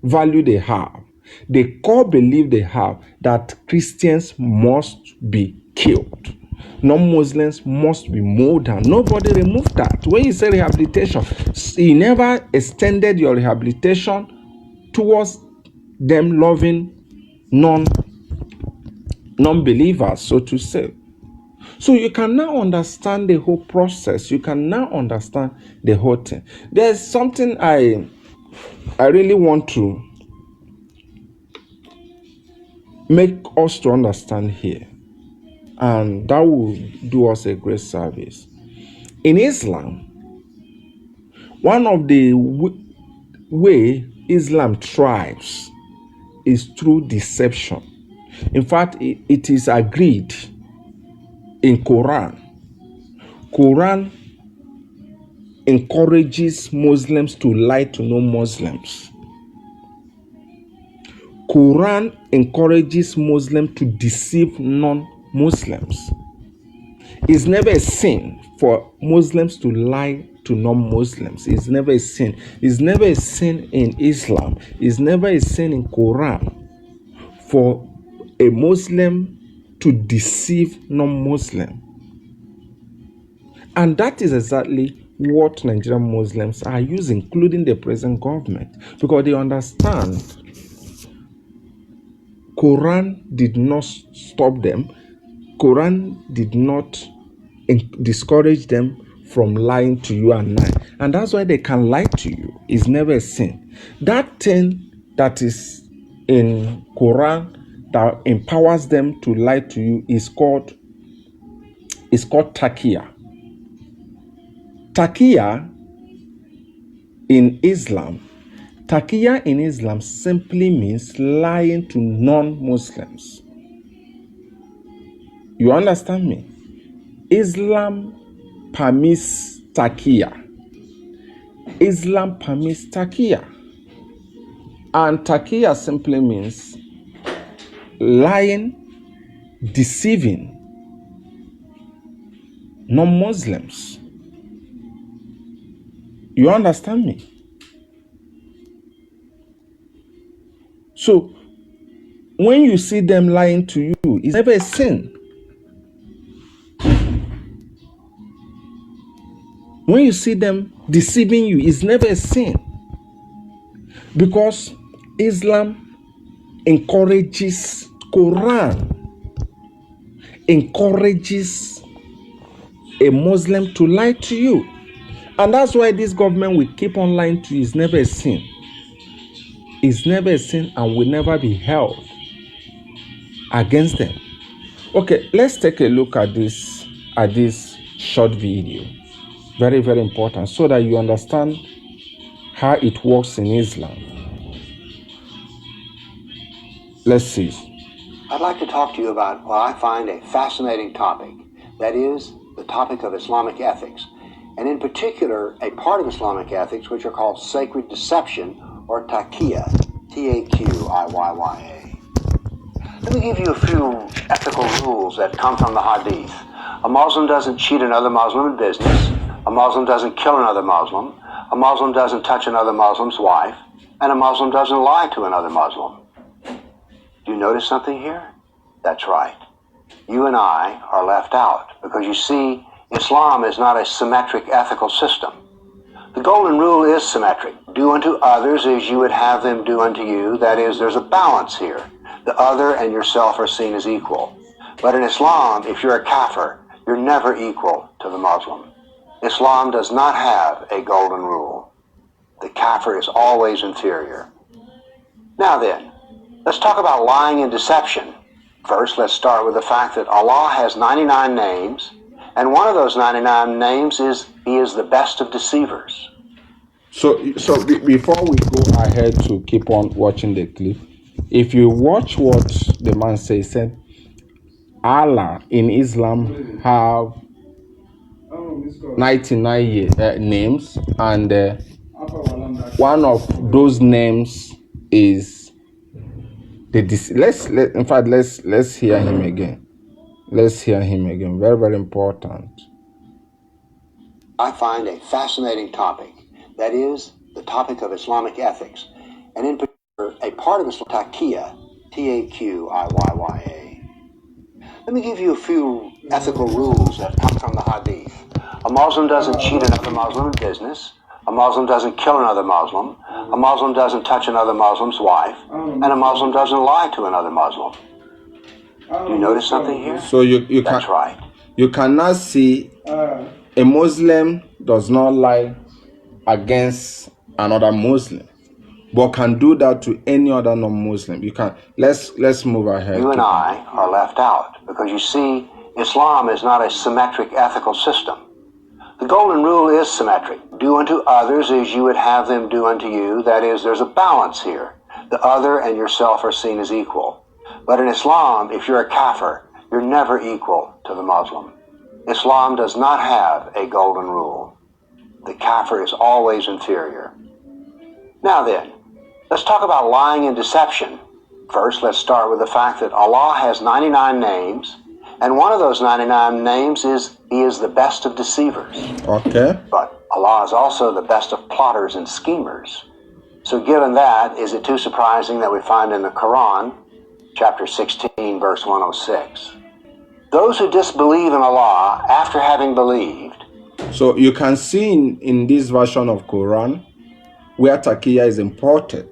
value they have, the core belief they have, that Christians must be killed, non-Muslims must be mowed down. Nobody removed that. When you say rehabilitation, you never extended your rehabilitation towards them loving non-believers, so to say. So you can now understand the whole process. You can now understand the whole thing. There's something I really want to make us to understand here, and that will do us a great service. In Islam, one of the way Islam thrives is through deception. In fact, it is agreed in Quran encourages Muslims to lie to non-Muslims. Quran encourages Muslims to deceive non-Muslims. It's never a sin for Muslims to lie to non-Muslims. It's never a sin. It's never a sin in Islam. It's never a sin in Quran for a Muslim to deceive non-Muslim. And that is exactly what Nigerian Muslims are using, including the present government, because they understand Quran did not stop them. Quran did not discourage them from lying to you and I. And that's why they can lie to you. It's never a sin. That thing that is in Quran that empowers them to lie to you is called taqiyya. Taqiyya in Islam simply means lying to non-Muslims. You understand me? Islam permits taqiyya. Islam permits taqiyya. And taqiyya simply means lying, deceiving non-Muslims. You understand me? So, when you see them lying to you, it's never a sin. When you see them deceiving you, it's never a sin. Because Islam encourages, Quran encourages a Muslim to lie to you. And that's why this government will keep on lying to you. It's never a sin. It's never a sin and will never be held against them. Okay, let's take a look at this short video. Very, very important, so that you understand how it works in Islam. Let's see. I'd like to talk to you about what I find a fascinating topic. That is the topic of Islamic ethics. And in particular, a part of Islamic ethics which are called sacred deception, or taqiyya, Taqiyya. Let me give you a few ethical rules that come from the Hadith. A Muslim doesn't cheat another Muslim in business. A Muslim doesn't kill another Muslim. A Muslim doesn't touch another Muslim's wife. And a Muslim doesn't lie to another Muslim. Do you notice something here? That's right. You and I are left out because, you see, Islam is not a symmetric ethical system. The golden rule is symmetric. Do unto others as you would have them do unto you. That is, there's a balance here. The other and yourself are seen as equal. But in Islam, if you're a kafir, you're never equal to the Muslim. Islam does not have a golden rule. The kafir is always inferior. Now then, let's talk about lying and deception. First, let's start with the fact that Allah has 99 names, and one of those 99 names is He is the best of deceivers. Before we go ahead to keep on watching the clip, if you watch what the man said Allah in Islam have 99 names, and one of those names is let's hear him again. Let's hear him again. Very, very important. I find a fascinating topic. That is the topic of Islamic ethics, and in particular, a part of Islam, taqiyya, T-A-Q-I-Y-Y-A. Let me give you a few ethical rules that come from the Hadith. A Muslim doesn't cheat another Muslim in business. A Muslim doesn't kill another Muslim. A Muslim doesn't touch another Muslim's wife. And a Muslim doesn't lie to another Muslim. Do you notice something here? So That's right. You cannot see a Muslim does not lie against another Muslim, but can do that to any other non-Muslim. You can. Let's move ahead. You and I are left out because you see, Islam is not a symmetric ethical system. The golden rule is symmetric. Do unto others as you would have them do unto you. That is, there's a balance here. The other and yourself are seen as equal. But in Islam, if you're a kafir, you're never equal to the Muslim. Islam does not have a golden rule. The kafir is always inferior. Now then, let's talk about lying and deception. First, let's start with the fact that Allah has 99 names, and one of those 99 names is He is the best of deceivers. Okay. But Allah is also the best of plotters and schemers. So given that, is it too surprising that we find in the Quran, chapter 16, verse 106, those who disbelieve in Allah after having believed. So you can see in this version of Quran where taqiyya is imported.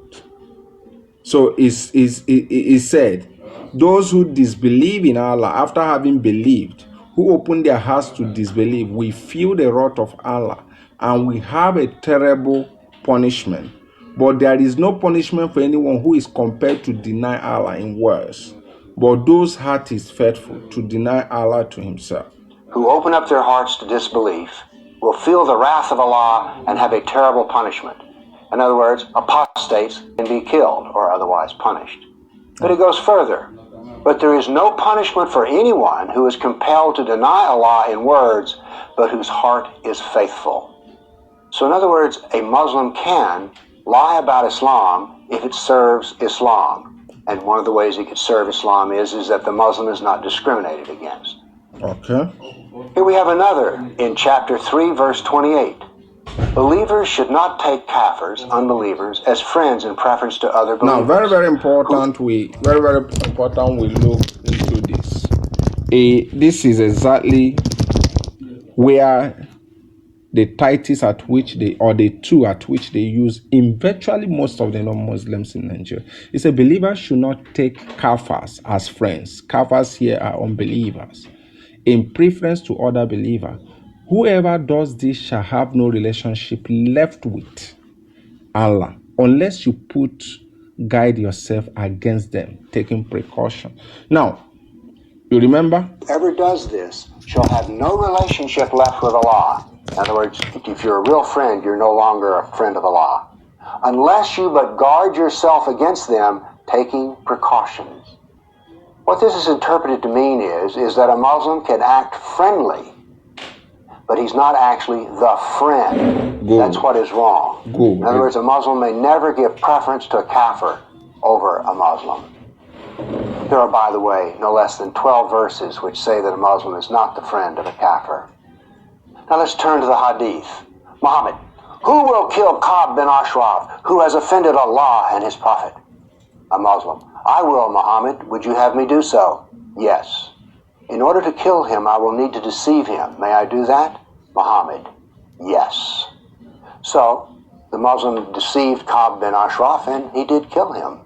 So it said, those who disbelieve in Allah after having believed, who open their hearts to disbelieve, we feel the wrath of Allah and we have a terrible punishment. But there is no punishment for anyone who is compelled to deny Allah in words. But those heart is faithful to deny Allah to Himself. Who open up their hearts to disbelief will feel the wrath of Allah and have a terrible punishment. In other words, apostates can be killed or otherwise punished. But it goes further. But there is no punishment for anyone who is compelled to deny Allah in words, but whose heart is faithful. So in other words, a Muslim can lie about Islam if it serves Islam. And one of the ways it could serve Islam is that the Muslim is not discriminated against. Okay. Here we have another in chapter 3, verse 28. Believers should not take kafirs, unbelievers, as friends in preference to other believers. Now, very important. We look into this. This is exactly where the titles at which the two at which they use in virtually most of the non-Muslims in Nigeria. It's a believer should not take kafirs as friends. Kafirs here are unbelievers in preference to other believers. Whoever does this shall have no relationship left with Allah unless you guide yourself against them, taking precaution. Now, you remember? Whoever does this shall have no relationship left with Allah. In other words, if you're a real friend, you're no longer a friend of Allah. Unless you but guard yourself against them, taking precautions. What this is interpreted to mean is that a Muslim can act friendly, but he's not actually the friend. Good. That's what is wrong. Good. In other words, a Muslim may never give preference to a kafir over a Muslim. There are, by the way, no less than 12 verses which say that a Muslim is not the friend of a kafir. Now let's turn to the hadith. Muhammad, who will kill Ka'b bin Ashraf, who has offended Allah and His Prophet? A Muslim, I will, Muhammad. Would you have me do so? Yes. In order to kill him, I will need to deceive him. May I do that? Muhammad, yes. So, the Muslim deceived Ka'b bin Ashraf and he did kill him.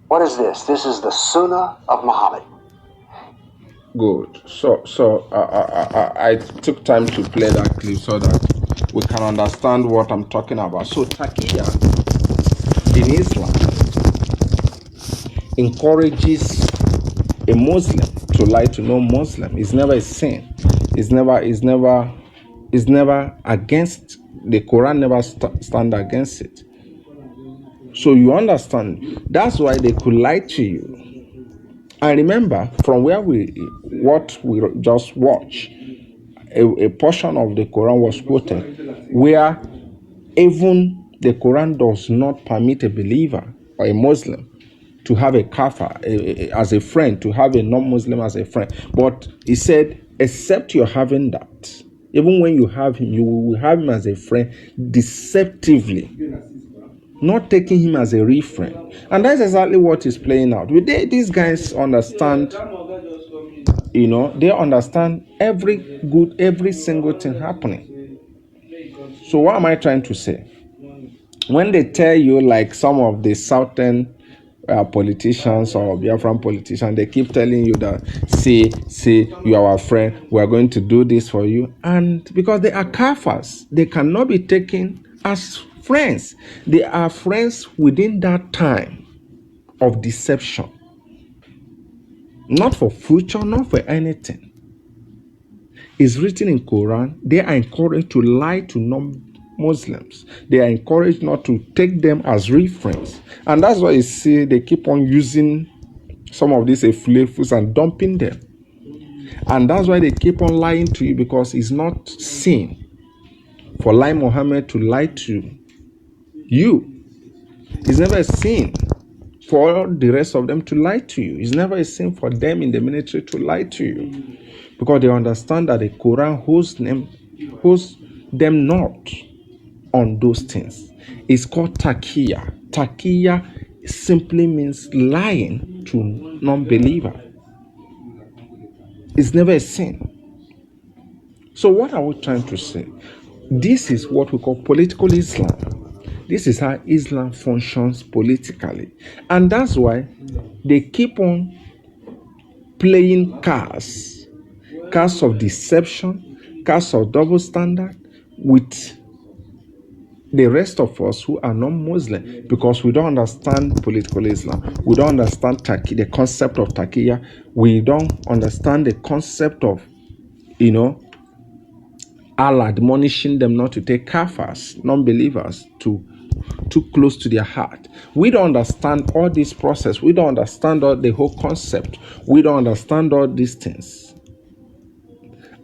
What is this? This is the Sunnah of Muhammad. Good. I took time to play that clip so that we can understand what I'm talking about. So Taqiyya in Islam encourages a Muslim to lie to non-Muslim. It's never a sin. It's never against the Quran. Never stand against it. So you understand. That's why they could lie to you. And remember, from what we just watched, a portion of the Quran was quoted where even the Quran does not permit a believer or a Muslim to have a kafir as a friend, to have a non-Muslim as a friend. But he said, except you're having that, even when you have him, you will have him as a friend deceptively, not taking him as a real friend. And that's exactly what is playing out. These guys understand, they understand every single thing happening. So what am I trying to say? When they tell you, like some of the southern politicians or Biafran politicians, they keep telling you that, see, you are our friend, we are going to do this for you. And because they are kafirs, they cannot be taken as friends. They are friends within that time of deception. Not for future, not for anything. It's written in Quran, they are encouraged to lie to non-Muslims. They are encouraged not to take them as real friends. And that's why you see they keep on using some of these flavors and dumping them. And that's why they keep on lying to you, because it's not sin for Lai Mohammed to lie to you. It's never a sin for the rest of them to lie to you. It's never a sin for them in the military to lie to you, because they understand that the Quran holds them not on those things. It's called Taqiyya. Taqiyya simply means lying to non-believer. It's never a sin. So what are we trying to say? This is what we call political Islam. This is how Islam functions politically. And that's why they keep on playing cards of deception, cards of double standard with the rest of us who are non-Muslim, because we don't understand political Islam. We don't understand the concept of Taqiyya. We don't understand the concept of, Allah admonishing them not to take kafirs, non-believers, too close to their heart. We don't understand all this process. We don't understand all the whole concept. We don't understand all these things.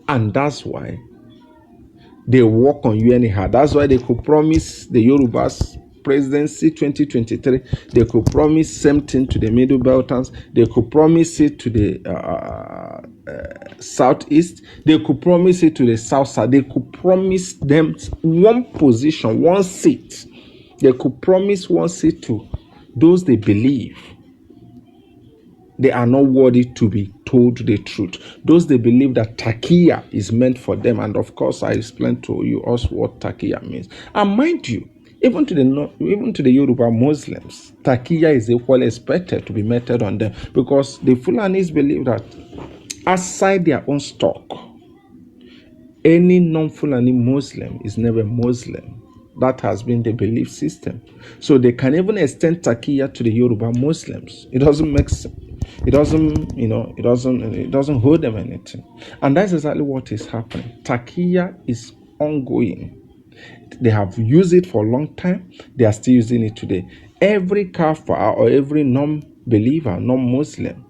And that's why they work on you anyhow. That's why they could promise the Yorubas presidency 2023. They could promise same thing to the Middle Beltans. They could promise it to the Southeast. They could promise it to the South Side. They could promise them one position, one seat. They could promise one seat to those they believe they are not worthy to be told the truth. Those they believe that Taqiyya is meant for them. And of course, I explained to you also what Taqiyya means. And mind you, even to the Yoruba Muslims, Taqiyya is equally expected to be meted on them, because the Fulanis believe that aside their own stock, any non-Fulani Muslim is never Muslim. That has been the belief system. So they can even extend Taqiyya to the Yoruba Muslims. It doesn't make sense. It doesn't hold them anything. And that's exactly what is happening. Taqiyya is ongoing. They have used it for a long time. They are still using it today. Every kafir or every non-believer, non-Muslim,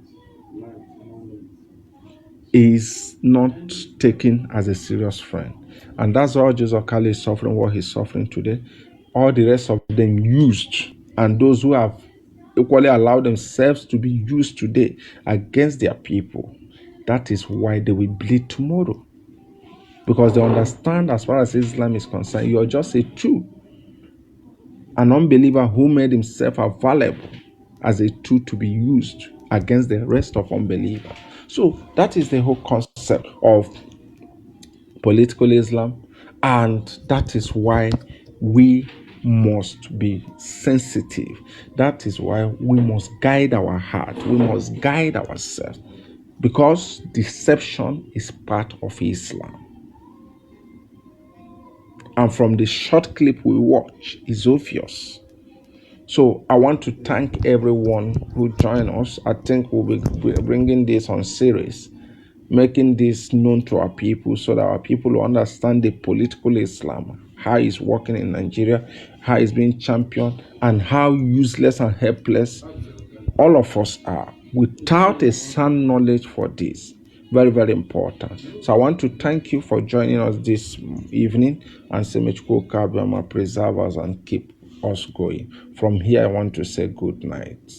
is not taken as a serious friend. And that's why Joseph Kali is suffering what he's suffering today. All the rest of them used, and those who have equally allowed themselves to be used today against their people. That is why they will bleed tomorrow. Because they understand, as far as Islam is concerned, you are just a tool. An unbeliever who made himself available as a tool to be used against the rest of unbelievers. So that is the whole concept of political Islam, and that is why we must be sensitive. That is why we must guide our heart, we must guide ourselves, because deception is part of Islam. And from the short clip we watch, is obvious. So I want to thank everyone who joined us. I think we'll be bringing this on series, making this known to our people so that our people will understand the political Islam, how it's working in Nigeria, how it's being championed, and how useless and helpless all of us are without a sound knowledge for this. Very, very important. So I want to thank you for joining us this evening, and say Mechko Kabiyama preserve us and keep us going. From here, I want to say good night.